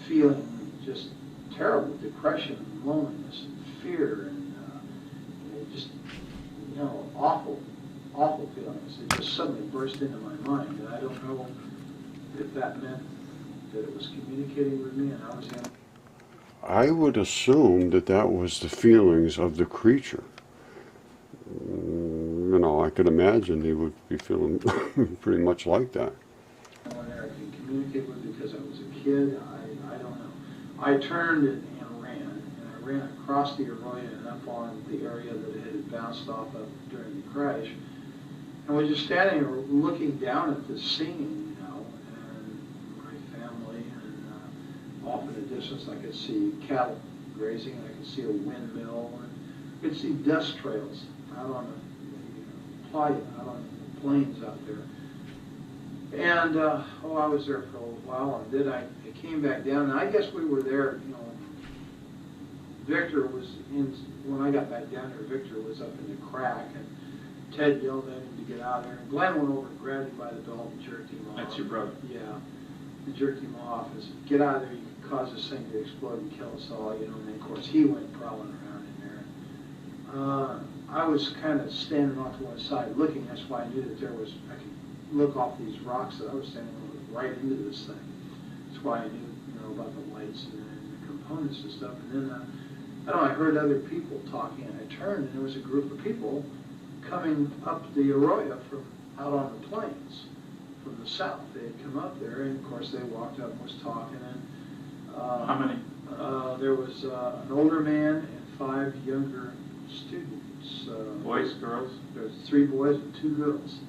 feeling just terrible depression and loneliness and fear and just, awful, awful feelings. It just suddenly burst into my mind, and I don't know if that meant that it was communicating with me and I was in. I would assume that that was the feelings of the creature. I could imagine he would be feeling pretty much like that. Someone there I could communicate with because I was a kid, I don't know. I turned and I ran across the arroyo and up on the area that it had bounced off of during the crash. And was just standing there looking down at this scene, and my family, and off in the distance I could see cattle grazing, and I could see a windmill, and I could see dust trails out on the playa, out on the plains out there. And I was there for a little while, and then I came back down, and I guess we were there, Victor was in, when I got back down there, Victor was up in the crack, and Ted yelled at him to get out of there, and Glenn went over and grabbed him by the belt and jerked him off. That's your brother? Yeah, and jerked him off and said, get out of there, you can cause this thing to explode and kill us all, and then of course he went prowling around in there. I was kind of standing off to one side looking, that's why I knew that I could look off these rocks that I was standing on right into this thing. That's why I knew, about the lights and the components and stuff. And then, I heard other people talking, and I turned, and there was a group of people coming up the arroyo from out on the plains from the south. They had come up there, and of course they walked up and was talking. And how many? There was an older man and 5 younger students. Boys, girls? There was 3 boys and 2 girls.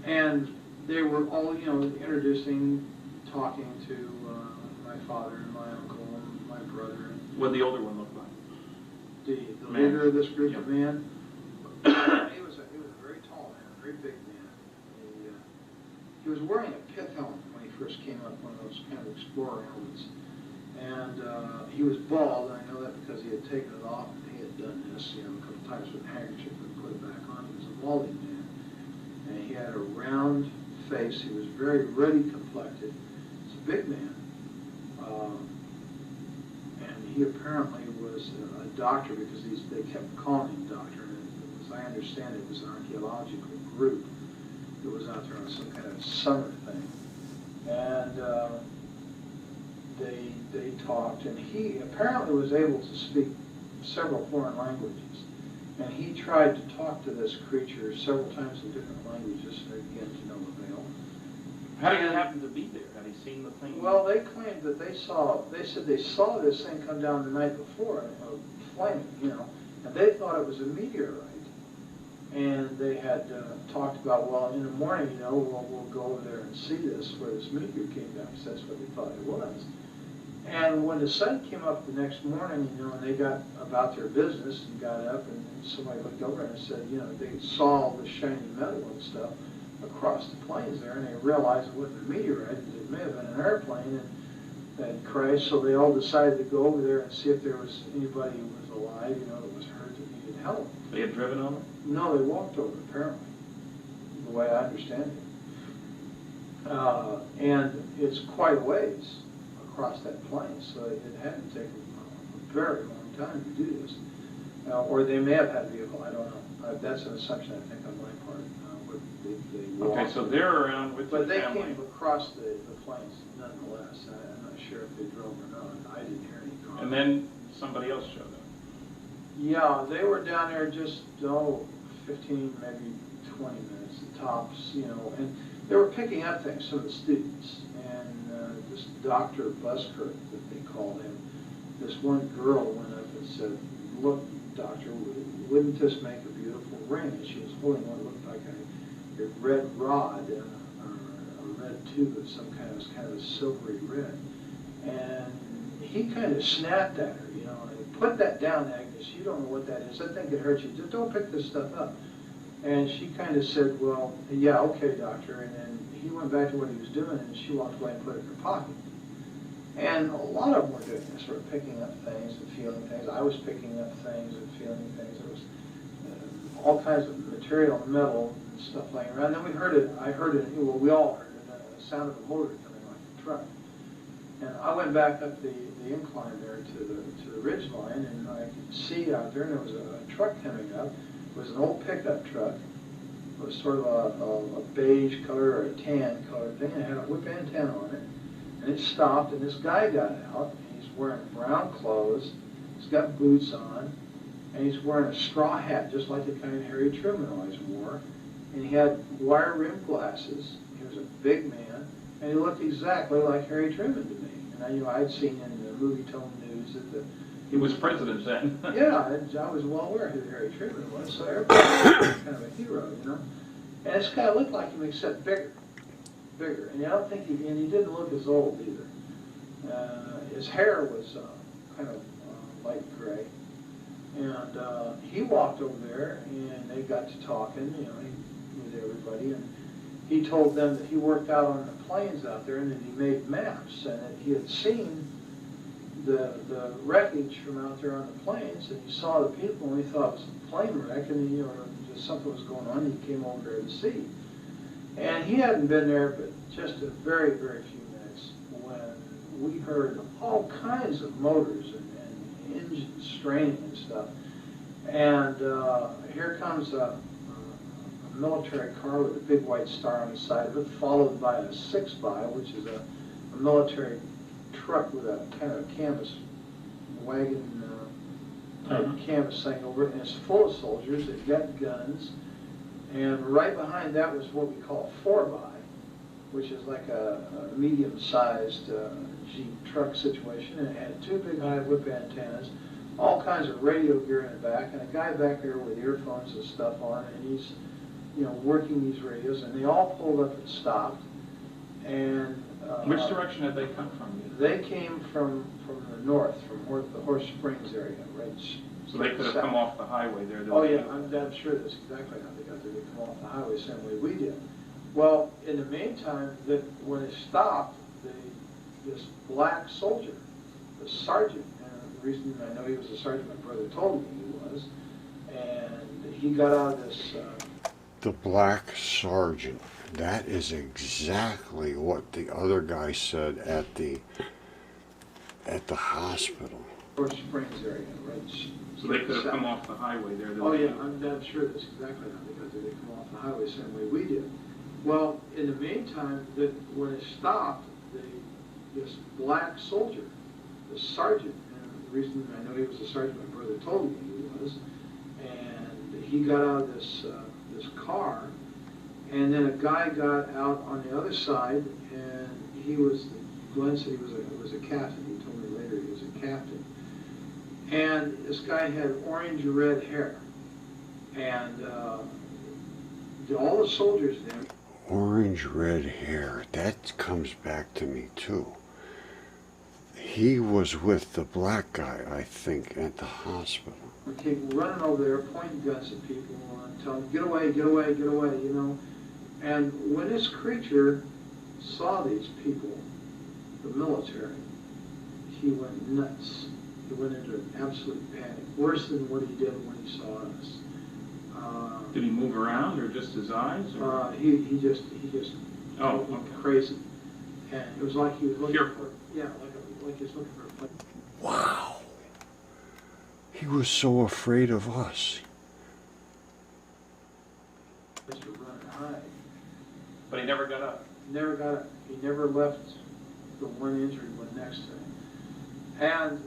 And they were all, introducing, talking to my father and my uncle and my brother. What did the older one look like? The Man. leader of this group of men, he was a very tall man, a very big man. He was wearing a pith helmet when he first came up, one of those kind of explorer helmets. And he was bald, and I know that because he had taken it off, and he had done this, a couple times with a handkerchief and put it back on. He was a balding man. And he had a round face. He was very ruddy complected. He's a big man. And he apparently was a doctor because they kept calling him doctor. And as I understand it, was an archaeological group that was out there on some kind of summer thing. And they talked, and he apparently was able to speak several foreign languages. And he tried to talk to this creature several times in different languages, and again, to no avail. How did he happen to be there? Had he seen the thing? Well, they claimed that they said they saw this thing come down the night before, flaming, and they thought it was a meteorite. And they had talked about, well, in the morning, we'll go over there and see this, where this meteor came down, because that's what they thought it was. And when the sun came up the next morning, and they got about their business and got up, and somebody looked over and said, they saw all the shiny metal and stuff across the plains there, and they realized it wasn't a meteorite, it may have been an airplane that had crashed. So they all decided to go over there and see if there was anybody who was alive, that was hurt, that needed help. They had driven over? No, they walked over, apparently, the way I understand it. And it's quite a ways across that plain, so it had to take a very long time to do this. Or they may have had a vehicle, I don't know. That's an assumption, I think, on my part. They Okay, walked. so they're around with But your they family. came across the plains nonetheless. I'm not sure if they drove or not. I didn't hear any cars. And then somebody else showed up. Yeah, they were down there just, 15, maybe 20 minutes at tops, and they were picking up things, some of the students. And this Dr. Buskirk, that they called him, this one girl went up and said, "Look, doctor, wouldn't this make a beautiful ring?" And she was holding what looked like a red rod, or a red tube of some kind. It was kind of a silvery red. And he kind of snapped at her, and "Put that down, Agnes. You don't know what that is. I think it hurts you. Just don't pick this stuff up." And she kind of said, "Well, yeah, okay, doctor." And then he went back to what he was doing, and she walked away and put it in her pocket. And a lot of them were doing this, sort of picking up things and feeling things. I was picking up things and feeling things. There was all kinds of material, metal, and stuff laying around. Then we heard it. Well, we all heard it. The sound of a motor coming like a truck. And I went back up the incline there to the ridge line, and I could see out there, and there was a truck coming up. It was an old pickup truck. It was sort of a beige color or a tan colored thing. It had a whip antenna on it. And it stopped, and this guy got out, and he's wearing brown clothes. He's got boots on, and he's wearing a straw hat, just like the kind Harry Truman always wore. And he had wire-rimmed glasses. He was a big man, and he looked exactly like Harry Truman to me. And I'd seen in the movie Tone News that He was president then. yeah, I was well aware who Harry Truman was, so everybody was kind of a hero, And this guy looked like him, except bigger. And I don't think he didn't look as old either. His hair was kind of light gray. And he walked over there, and they got to talking, with everybody. And he told them that he worked out on the plains out there, and that he made maps, and that he had seen the wreckage from out there on the plains, and he saw the people, and he thought it was a plane wreck, and just something was going on. He came over there to see. And he hadn't been there but just a very, very few minutes when we heard all kinds of motors and engines straining and stuff. And here comes a military car with a big white star on the side of it, followed by a 6x, which is a military truck with a kind of canvas wagon type canvas thing over it, and it's full of soldiers. They've got guns. And right behind that was what we call a 4x, which is like a medium-sized Jeep truck situation. And it had two big high whip antennas, all kinds of radio gear in the back, and a guy back there with earphones and stuff on, and he's, working these radios. And they all pulled up and stopped. And Which direction had they come from? they came from the north, from the Horse Springs area, right? So they could have come off the highway there. Oh yeah, I'm sure that's exactly how they got there. They come off the highway the same way we did. Well, in the meantime, when they stopped, this black soldier, the sergeant, and the reason I know he was a sergeant, my brother told me he was, and he got out of this. The black sergeant. That is exactly what the other guy said at the hospital. Horse Springs area, right? So they could have come off the highway there. Oh yeah, I'm sure that's exactly how they got there. They come off the highway the same way we did. Well, in the meantime, when it stopped, this black soldier, the sergeant, and the reason I know he was a sergeant, my brother told me he was, and he got out of this car, and then a guy got out on the other side, and Glenn said he was a captain. He told me later he was a captain. And this guy had orange-red hair, and all the soldiers there. Orange-red hair, that comes back to me too. He was with the black guy, I think, at the hospital. Okay, running over there, pointing guns at people, and telling them, get away, get away, get away, you know. And when this creature saw these people, the military, he went nuts. He went into an absolute panic, worse than what he did when he saw us. Did he move around, or just his eyes? Or? He just Oh, went okay. crazy, and it was like he was looking Fearful. like he was looking for a place. Wow. He was so afraid of us. To run and hide. But he never got up. Never got it. He never left the one injured one next to him. And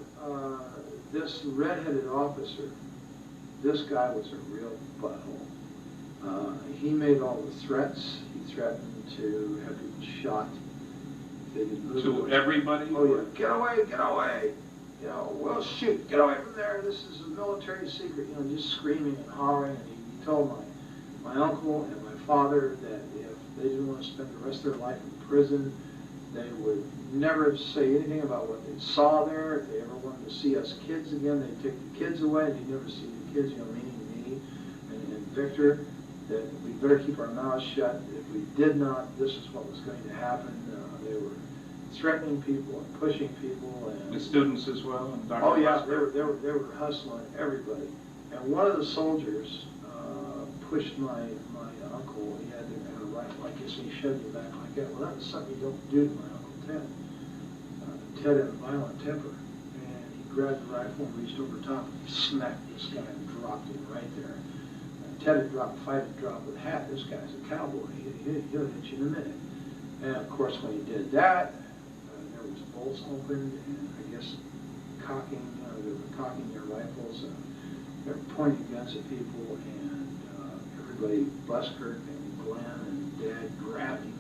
this redheaded officer, this guy was a real butthole. He made all the threats. He threatened to have people shot. If they didn't move To away. everybody? Oh yeah, get away, get away. You know, we'll shoot, get away from there. This is a military secret. You know, just screaming and hollering. And he told my uncle and my father that if they didn't want to spend the rest of their life in prison, they would never say anything about what they saw there. If they ever wanted to see us kids again, they'd take the kids away, and they'd never see the kids, you know, meaning me and Victor, that we better keep our mouths shut. If we did not, this is what was going to happen. They were threatening people and pushing people. And The students as well? And Dr. oh yeah, Westbrook? they were hustling everybody. And one of the soldiers pushed my uncle. He had a rifle like this, and he shoved it back like that. Well, that was something you don't do to my Uncle Ted. Ted had a violent temper, and he grabbed the rifle and reached over top and smacked this guy and dropped him right there. Ted had dropped, fight had dropped with a hat. This guy's a cowboy. He'll hit you in a minute. And of course, when he did that, there was bolts opened, and I guess cocking, they were cocking their rifles. They were pointing guns at people, and everybody, Buskirk and Glenn and Dad, grabbed him,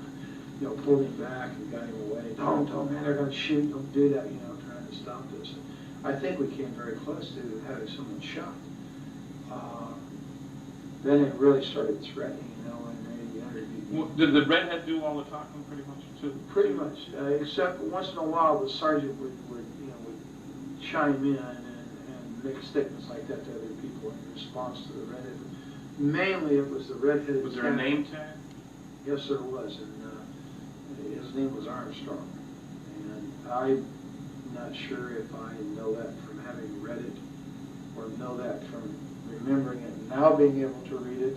you know, pulled him back and got him away. Don't, man, they're going to shoot. Don't do that, you know, trying to stop this. And I think we came very close to having someone shot. Then it really started threatening, you know, and they interviewed me. Well, did the redhead do all the talking pretty much too? Pretty much, except once in a while the sergeant would chime in and make statements like that to other people in response to the redhead. Mainly it was the redheaded. Was there a name tag? Yes, there was, and his name was Armstrong. And I'm not sure if I know that from having read it or know that from remembering it and now being able to read it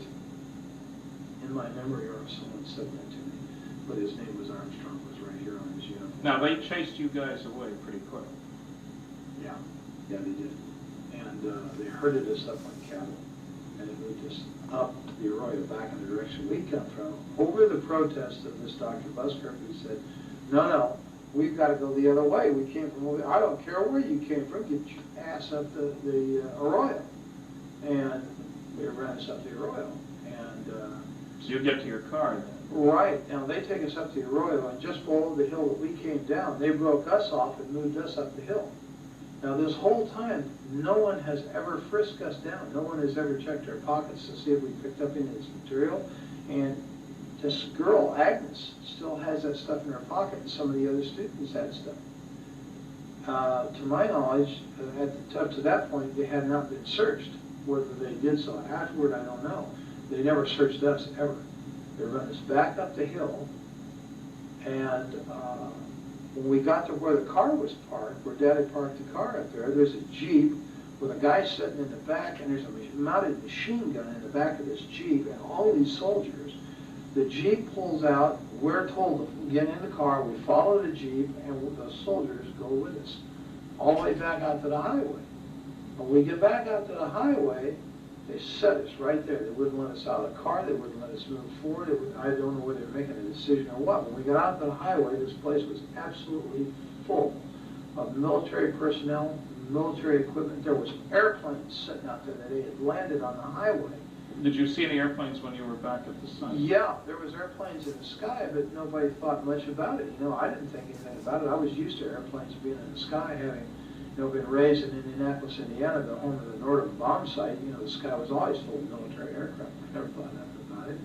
in my memory, or if someone said that to me. But his name was Armstrong, was right here on his uniform. Now, they chased you guys away pretty quick. Yeah, they did. And they herded us up on cattle, and it moved us up to the Arroyo, back in the direction we come from, over the protest of this Dr. Buskirk, who said, no, we've got to go the other way. We came from over there. I don't care where you came from. Get your ass up the Arroyo. And they ran us up the Arroyo. And So you get to your car then? right. Now, they take us up the Arroyo, and just below the hill that we came down, they broke us off and moved us up the hill. Now, this whole time, no one has ever frisked us down. No one has ever checked our pockets to see if we picked up any of this material. And this girl, Agnes, still has that stuff in her pocket, and some of the other students had stuff. To my knowledge, up to that point, they had not been searched. Whether they did so afterward, I don't know. They never searched us, ever. They run us back up the hill, and when we got to where the car was parked, where Dad had parked the car up there, there's a Jeep with a guy sitting in the back, and there's a mounted machine gun in the back of this Jeep, and all these soldiers. The Jeep pulls out, we're told to get in the car, we follow the Jeep, and the soldiers go with us, all the way back out to the highway. When we get back out to the highway, They set us right there. They wouldn't let us out of the car. They wouldn't let us move forward. I don't know whether they were making a decision or what. When we got out on the highway, this place was absolutely full of military personnel, military equipment. There was airplanes sitting out there that they had landed on the highway. Did you see any airplanes when you were back at the site? Yeah, there was airplanes in the sky, but nobody thought much about it. You know, I didn't think anything about it. I was used to airplanes being in the sky, having, you know, been raised in Indianapolis, Indiana, the home of the Northern bomb site. You know, the sky was always full of military aircraft. I never thought nothing about it.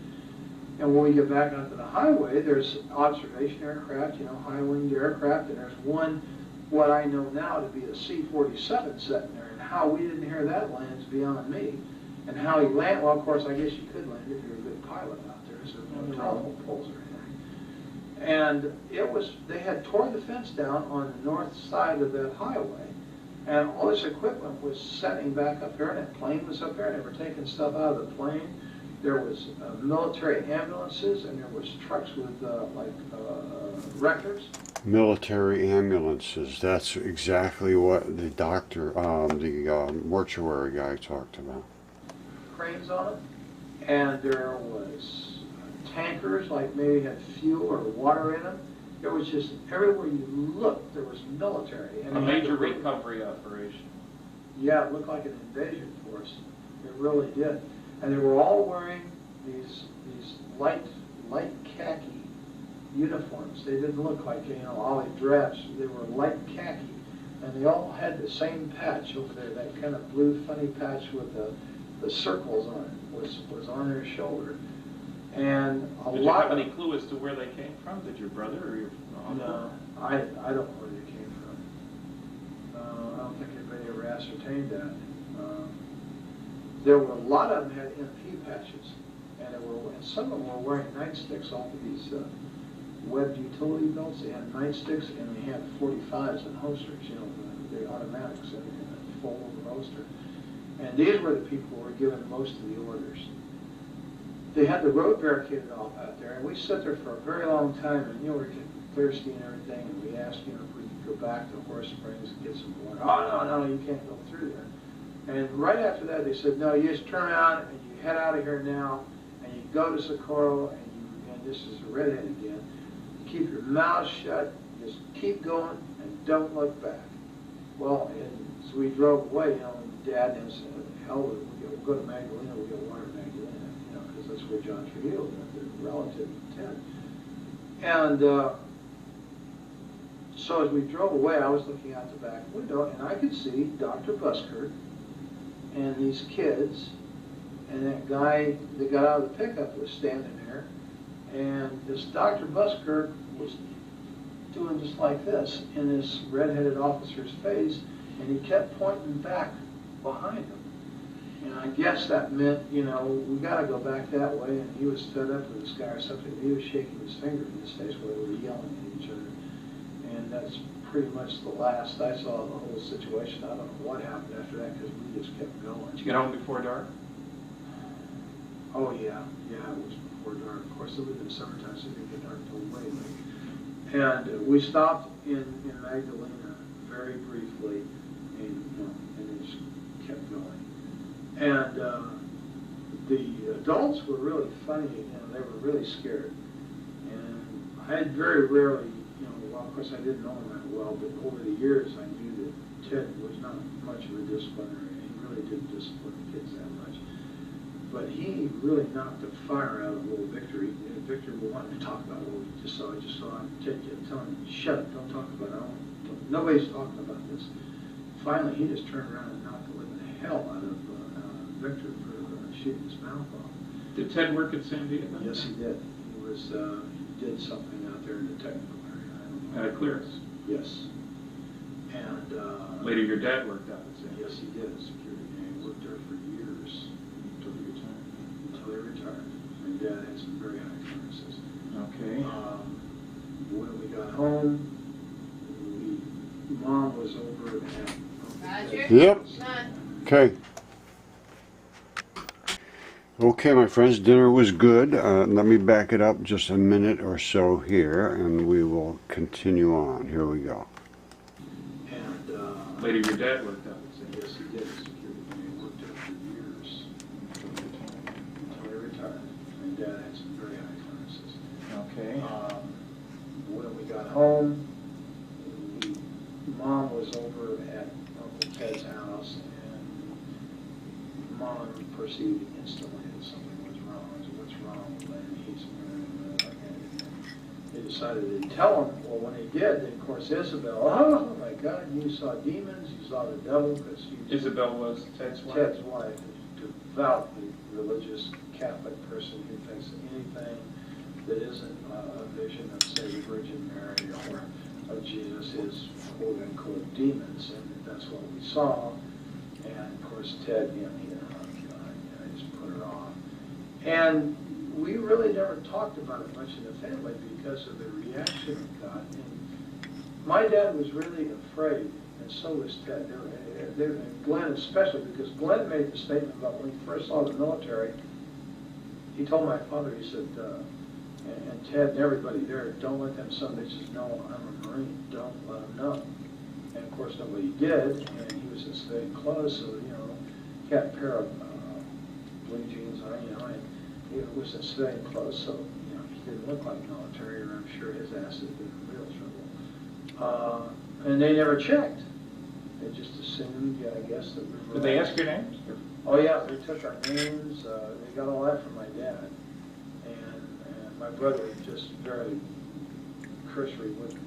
And when we get back onto the highway, there's observation aircraft, you know, high-winged aircraft, and there's one, what I know now to be a C-47 sitting there, and how we didn't hear that land's beyond me. And how he landed, well, of course, I guess you could land if you're a good pilot out there, so no telephone poles or anything. And it was, they had tore the fence down on the north side of that highway, and all this equipment was setting back up there, and that plane was up there, and they were taking stuff out of the plane. There was military ambulances, and there was trucks with wreckers. Military ambulances, that's exactly what the doctor, the mortuary guy talked about. Cranes on it, and there was tankers, like maybe had fuel or water in them. There was just, everywhere you looked, there was military. And A major recovery operation. Yeah, it looked like an invasion force. It really did. And they were all wearing these light khaki uniforms. They didn't look like, you know, olive dress. They were light khaki. And they all had the same patch over there, that kind of blue funny patch with the circles on it, was on their shoulder. And Did you have any clue as to where they came from? Did your brother or your uncle? No, I don't know where they came from. I don't think anybody ever ascertained that. There were a lot of them had MP patches, and some of them were wearing nightsticks off of these webbed utility belts. They had nightsticks, and they had 45s and holsters, you know, the automatics in a full holster. And these were the people who were given most of the orders. They had the road barricaded off out there, and we sat there for a very long time, and, you know, we were getting thirsty and everything, and we asked, you know, if we could go back to Horse Springs and get some water. Oh, no, you can't go through there. And right after that, they said, no, you just turn around and you head out of here now, and you go to Socorro, and this is a redhead again. You keep your mouth shut, just keep going, and don't look back. Well, and so we drove away, you know, and Dad and I said, hell, we'll go to Magdalena, we'll get water in Magdalena, you know, because that's where John Trujillo lived, their relative Ted. And so as we drove away, I was looking out the back window, and I could see Dr. Buskirk and these kids, and that guy that got out of the pickup was standing there, and this Dr. Buskirk was doing just like this in this red-headed officer's face, and he kept pointing back behind him. And I guess that meant, you know, we got to go back that way, and he was fed up with this guy or something. He was shaking his finger in his face while they were yelling at each other. And that's pretty much the last I saw of the whole situation. I don't know what happened after that, because we just kept going. Did you get home before dark? Oh, yeah, it was before dark. Of course, it was in the summertime, so it didn't get dark till way late. And we stopped in Magdalena very briefly, and, you know, and it just kept going. And the adults were really funny, and they were really scared. And I had very rarely, you know, well, of course I didn't know him that well, but over the years I knew that Ted was not much of a disciplinarian. He really didn't discipline the kids that much. But he really knocked the fire out of little Victor. Victor wanted to talk about what we just saw. I just saw him. Ted kept telling him, shut up, don't talk about it. Nobody's talking about this. Finally, he just turned around and knocked the living hell out of Victor for shooting his mouth off. Did Ted work at San Diego? Yes, he did. He was he did something out there in the technical area. I don't know. Had a clearance? Yes. And later your dad worked out at San Diego? Yes, he did. Security guy. He worked there for years. Until he retired? Until he retired. My dad had some very high clearances. Okay. When we got home, Mom was over at... Roger? Yep. Son. Okay. Okay, my friends, dinner was good. Let me back it up just a minute or so here, and we will continue on. Here we go. And later your dad worked out at San Diego? yes, he did. Security guy. He worked there for years. home. Mom was over at Uncle Ted's house, and Mom perceived instantly that something was wrong. I said, "What's wrong with Lynn? He's They decided to tell him. Well, when they did, then of course Isabel, oh my God, you saw demons, you saw the devil, because Isabel was Ted's wife? Ted's wife, a devoutly religious Catholic person who thinks anything that isn't a vision of, say, the Virgin Mary or of Jesus is quote-unquote demons, and that's what we saw. And of course Ted, he just put her off. And we really never talked about it much in the family because of the reaction it got. And my dad was really afraid, and so was Ted. And Glenn especially, because Glenn made the statement about when he first saw the military, he told my father, he said, and Ted and everybody there, don't let them some bitches know I'm a Marine. Don't let them know. And of course nobody did, and he was in civilian clothes, so, he had a pair of blue jeans on, and it was in civilian clothes, so he didn't look like military, or I'm sure his ass had been in real trouble. And they never checked. They just assumed, I guess, that we were. Did they ask your names? Oh yeah, they took our names. They got all that from my dad, and my brother just very cursory, wouldn't,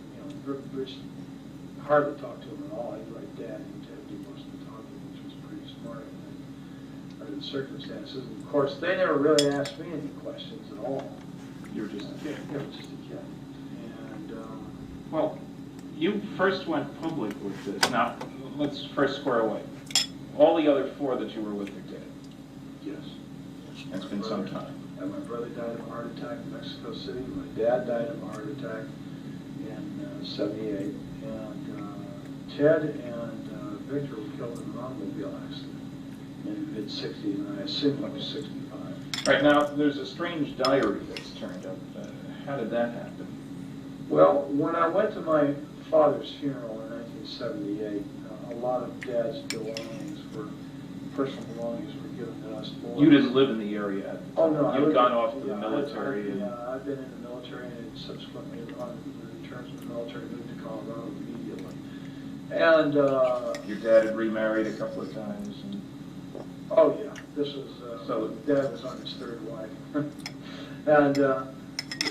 which hard to talk to him at all. He'd like Dad, he'd have to do most of the talking, which was pretty smart under the circumstances. And of course, they never really asked me any questions at all. You were just a kid. I was just a kid. And Well, you first went public with this. Now, let's first square away. All the other four that you were with are dead. yes, It's been some time. and my brother died of a heart attack in Mexico City. My dad died of a heart attack in '78. And Ted and Victor were killed in an automobile accident in the mid-'60s, and I assume I was 65. Right now, there's a strange diary that's turned up. How did that happen? Well, when I went to my father's funeral in 1978, a lot of Dad's personal belongings were given to us boys. You didn't live in the area at the Oh, time. no. You'd gone off to the military. I've been in the military and subsequently on the return from the military moved to Colorado immediately. And Your dad had remarried a couple of times. And oh yeah, this was So- Dad was on his third wife, and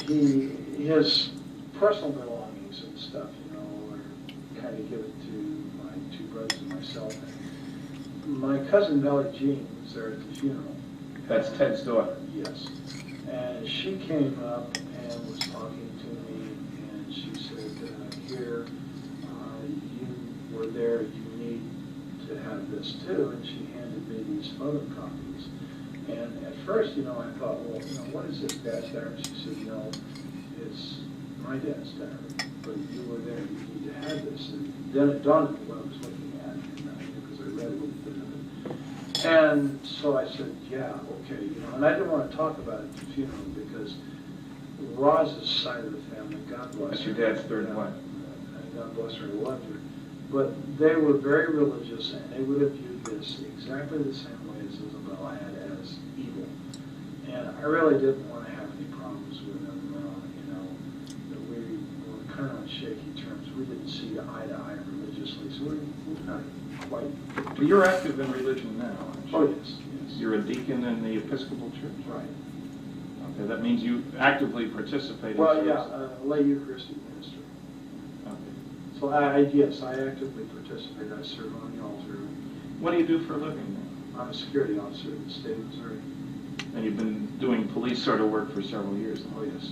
his personal belongings and stuff, were kind of given to my two brothers and myself. And my cousin Melly Jean was there at the funeral. That's Ted's daughter. Yes. And she came up and was talking to me, and she said, here, you were there, you need to have this too. And she handed me these photocopies. And at first, I thought, well, what is this dad's diary? And she said, it's my dad's diary, but you were there, you need to have this. And then it dawned on me what I was looking at, because I read a little bit of it. And so I said, yeah, okay, and I didn't want to talk about it at the funeral because Roz's side of the family, God bless her. That's your dad's third wife. God bless her, I loved her. But they were very religious, and they would have viewed this exactly the same way as Isabel had, as evil. And I really didn't want to have any problems with them, that we were kind of on shaky terms. We didn't see eye to eye religiously, so we're not quite. But you're active in religion now, aren't you? Oh, yes, yes. You're a deacon in the Episcopal Church? Right. Okay, that means you actively participate in Well, service. yeah, lay Eucharistic ministry. Okay. So yes, I actively participate. I serve on the altar. What do you do for a living then? I'm a security officer in the state of Missouri. And you've been doing police sort of work for several years now. Oh, yes,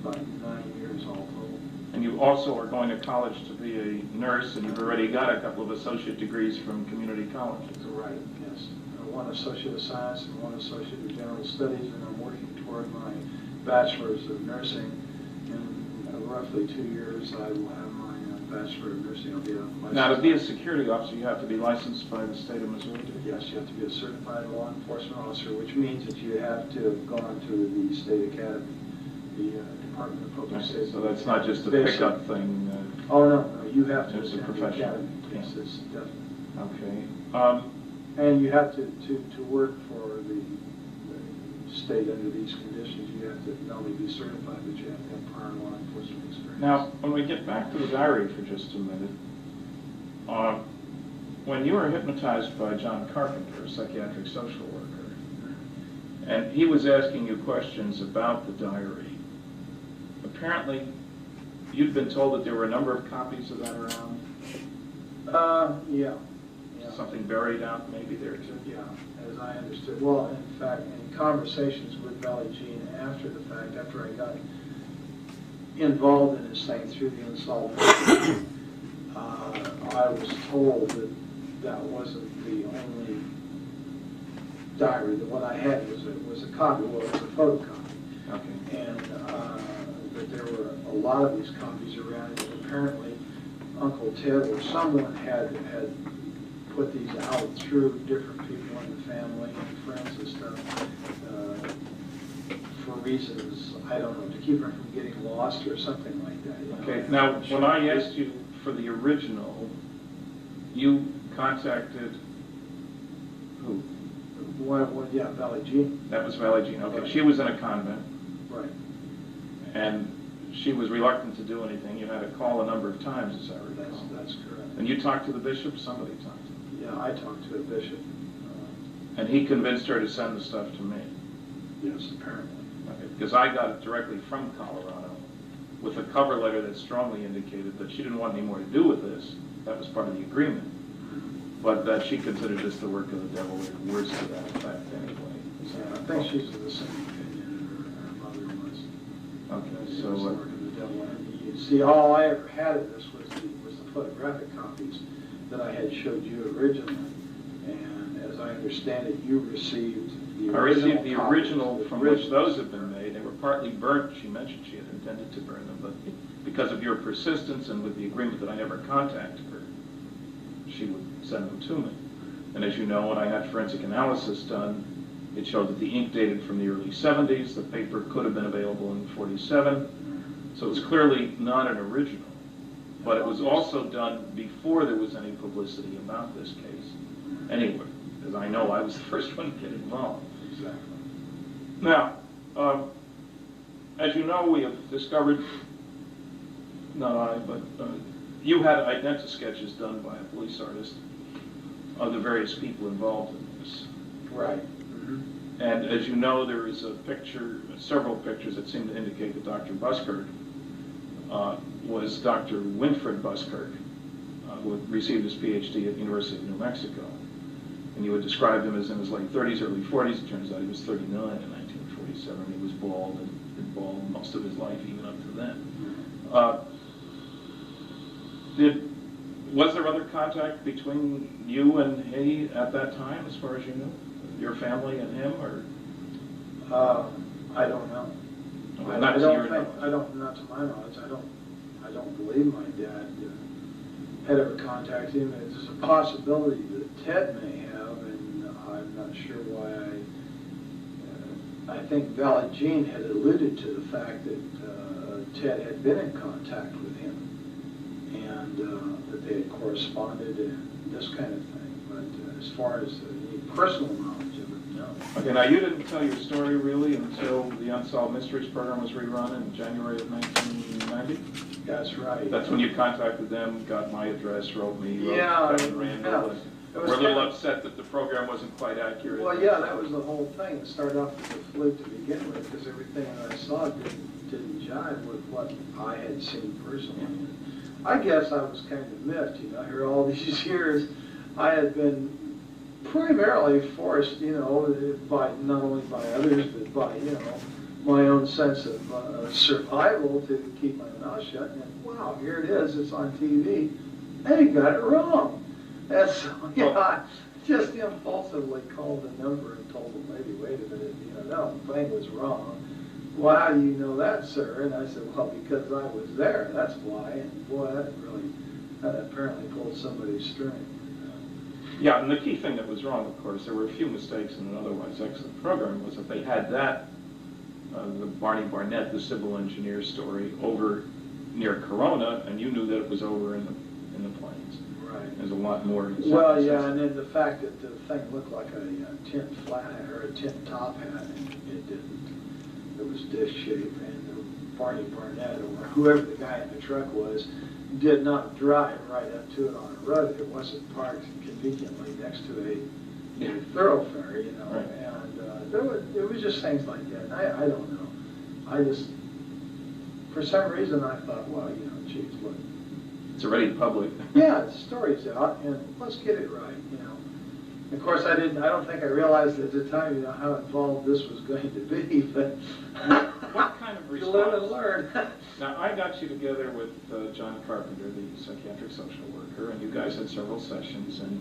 about 9 years all total. And you also are going to college to be a nurse, and you've already got a couple of associate degrees from community colleges. Right, yes. One Associate of Science and one Associate of General Studies, and I'm working toward my Bachelor's of Nursing. In roughly 2 years, I will have my Bachelor of Nursing. I'll be licensed. Now, to be a security officer, you have to be licensed by the state of Missouri? Yes, you have to be a certified law enforcement officer, which means that you have to have gone to the state academy, the Department of Public Okay, Safety. so that's not just a Basic. pickup thing? Oh, no, you have to It's a attend the professional. academy. Yeah. Yes, it's definitely. Okay. And you have to work for the state under these conditions, you have to not only be certified, but you have to have prior law enforcement experience. Now, when we get back to the diary for just a minute, when you were hypnotized by John Carpenter, a psychiatric social worker, and he was asking you questions about the diary, apparently you'd been told that there were a number of copies of that around? Yeah. Something buried out maybe there too? Yeah, as I understood. Well, in fact, in conversations with Valley Jean after the fact, after I got involved in this thing through the Unsolved Mysteries, I was told that that wasn't the only diary. The one I had was a copy, well, it was a photocopy. Okay. And that there were a lot of these copies around, and apparently Uncle Ted or someone had put these out through different people in the family and friends and stuff for reasons, I don't know, to keep them from getting lost or something like that. You know? Okay, now, when I asked you for the original, you contacted who? Yeah, Valley Jean. That was Valley Jean, okay. She was in a convent, Right. and she was reluctant to do anything. You had to call a number of times, as I recall. That's correct. And you talked to the bishop? Somebody talked to him. Yeah, I talked to a bishop. And he convinced her to send the stuff to me? Yes, apparently. Okay, because I got it directly from Colorado with a cover letter that strongly indicated that she didn't want any more to do with this. That was part of the agreement. But that she considered this the work of the devil, or words to that effect anyway. Yeah, I think she's of the same opinion her mother was. Okay, It was so the work of the devil. And you see, all I ever had of this was the photographic copies that I had showed you originally. And as I understand it, you received the original. I received the copies, original the from which originals. those have been made. They were partly burnt. She mentioned she had intended to burn them, but because of your persistence and with the agreement that I never contacted her, she would send them to me. And as you know, when I had forensic analysis done, it showed that the ink dated from the early 70s. The paper could have been available in 47. So it's clearly not an original. But it was also done before there was any publicity about this case. Anyway, as I know, I was the first one to get involved. Exactly. Now, as you know, we have discovered, not I, but you had identi-sketches done by a police artist of the various people involved in this. Right. And as you know, there is a picture, several pictures that seem to indicate that Dr. Buskirk was Dr. Winfred Buskirk, who received his PhD at the University of New Mexico. And you would describe him as in his late 30s, early 40s. It turns out he was 39 in 1947. He was bald and been bald most of his life, even up to then. Was there other contact between you and he at that time, as far as you know? Your family and him, or? I don't know. Well, I not to don't your think, knowledge. I don't, not to my knowledge, I don't believe my dad had ever contacted him. There's a possibility that Ted may have, and I'm not sure why I think Valley Jean had alluded to the fact that Ted had been in contact with him, and that they had corresponded and this kind of thing. But as far as any personal knowledge of it, no. Okay, now you didn't tell your story really until the Unsolved Mysteries program was rerun in January of 1990? That's right. That's when you contacted them, got my address, wrote me, wrote Yeah, Kevin Randall, yeah. and It was were a little kind of- upset that the program wasn't quite accurate. Well, yeah, that was the whole thing. It started off as a fluke to begin with, because everything that I saw didn't jive with what I had seen personally. I guess I was kind of miffed, here all these years. I had been primarily forced, by not only by others, but by, my own sense of survival to keep my mouth shut. And wow, here it is, it's on TV. They got it wrong. That's, I just impulsively called the number and told the lady, wait a minute, that thing was wrong. Well, how do you know that, sir? And I said, well, because I was there, that's why. And boy, that apparently pulled somebody's string. Yeah, and the key thing that was wrong, of course, there were a few mistakes in an otherwise excellent program, was that they had that, the Barney Barnett, the civil engineer story, over near Corona, and you knew that it was over in the plains. Right. There's a lot more. Well, yeah, and then the fact that the thing looked like a tin flat hat or a tin top hat, and it didn't. It was disc shaped, and Barney Barnett or whoever the guy in the truck was did not drive right up to it on a road. It wasn't parked conveniently next to a thoroughfare, you know. Right. And there was just things like that. And I don't know. I just, for some reason, I thought, well, you know, geez, look. It's already public. Yeah, the story's out, and let's get it right, you know. Of course, I don't think I realized at the time, you know, how involved this was going to be, but What kind of you live and response? learn. Now, I got you together with John Carpenter, the psychiatric social worker, and you guys had several sessions, and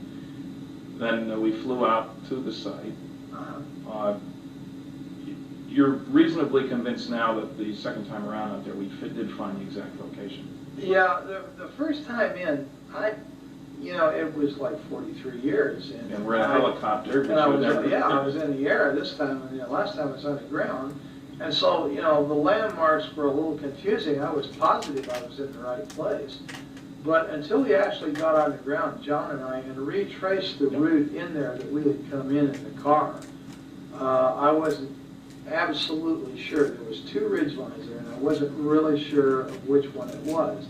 then we flew out to the site. You're reasonably convinced now that the second time around out there, we did find the exact location. Yeah, the first time in, you know, it was like 43 years. And we're in a helicopter. And I was in the air this time, and last time I was on the ground. And so, you know, the landmarks were a little confusing. I was positive I was in the right place. But until we actually got on the ground, John and I, and retraced the route in there that we had come in the car, I wasn't absolutely sure. There was two ridge lines there, and I wasn't really sure of which one it was.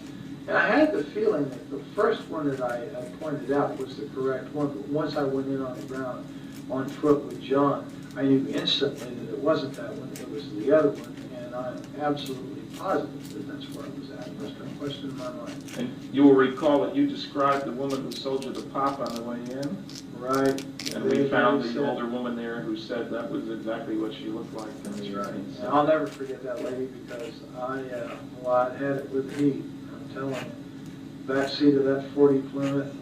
And I had the feeling that the first one that I pointed out was the correct one, but once I went in on the ground on foot with John, I knew instantly that it wasn't that one, it was the other one, and I'm absolutely positive that that's where I was at. There's no question in my mind. And you will recall that you described the woman who sold you the pop on the way in? Right. And we found the older woman there who said that was exactly what she looked like in the Right. audience. And I'll never forget that lady because I had it with the heat. I'm telling you, backseat of that 40 Plymouth,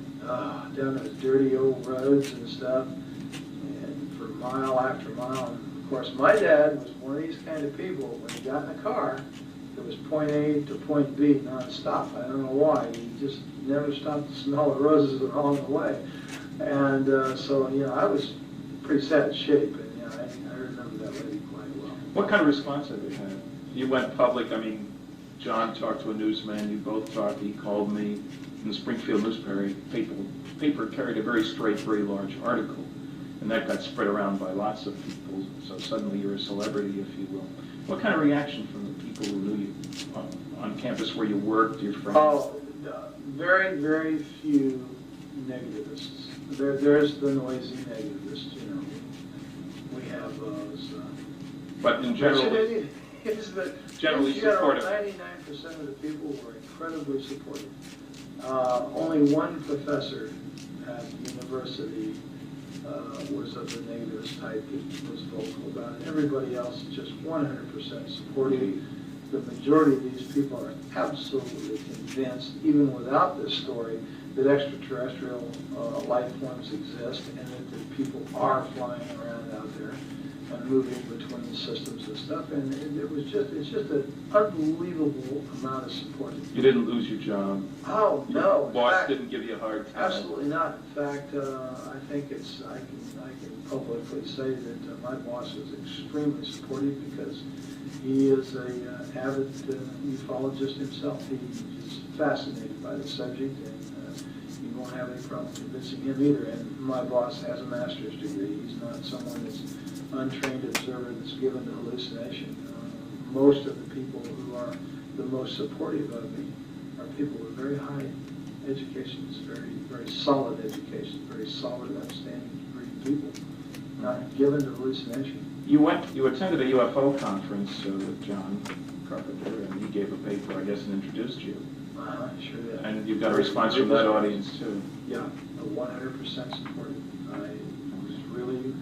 down those dirty old roads and stuff, and for mile after mile. And of course, my dad was one of these kind of people. When he got in the car, it was point A to point B nonstop. I don't know why. He just never stopped to smell the roses along the way. And so, you know, I was pretty sad shape, and you know, I remember that lady quite well. What kind of response have you had? You went public, I mean, John talked to a newsman, you both talked, he called me. In the Springfield newspaper, paper carried a very straight, very large article, and that got spread around by lots of people, so suddenly you're a celebrity, if you will. What kind of reaction from the people who knew you on campus where you worked, your friends? Oh, very, very few negativists. There's the noisy negativists, you know. We have those. But in general, Is that generally in general, supportive. 99% of the people were incredibly supportive. Only one professor at the university was of the negativist type that was vocal about it. Everybody else just 100% supportive. The majority of these people are absolutely convinced, even without this story, that extraterrestrial life forms exist and that the people are flying around out there and moving between systems and stuff. And it's just an unbelievable amount of support. You didn't lose your job. Oh, no. Your boss didn't give you a hard time. Absolutely not. In fact, I think I can publicly say that my boss is extremely supportive because he is an avid ufologist himself. He is fascinated by the subject, and you won't have any problem convincing him either. And my boss has a master's degree. He's not someone that's untrained observer that's given to hallucination. Most of the people who are the most supportive of me are people with very high educations, very, very solid education, very solid, upstanding degree people, not given to hallucination. You attended a UFO conference with John Carpenter, and he gave a paper, I guess, and introduced you. Sure did. And you've got a response from that audience, too. Yeah, 100% supportive. I was really...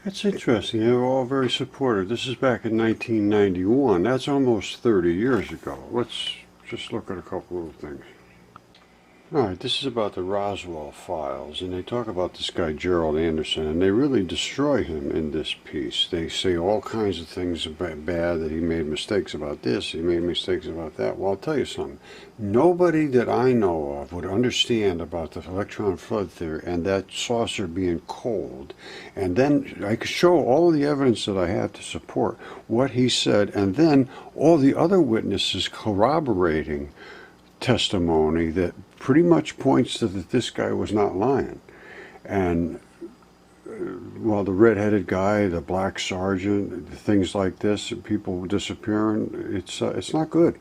That's interesting. They were all very supportive. This is back in 1991. That's almost 30 years ago. Let's just look at a couple of things. All right, this is about the Roswell files, and they talk about this guy Gerald Anderson, and they really destroy him in this piece. They say all kinds of things bad, that he made mistakes about this, he made mistakes about that. Well, I'll tell you something. Nobody that I know of would understand about the electron flood theory and that saucer being cold. And then I could show all the evidence that I have to support what he said, and then all the other witnesses corroborating testimony that pretty much points to that this guy was not lying. And well, the red-headed guy, the black sergeant, things like this, people disappearing, it's not good.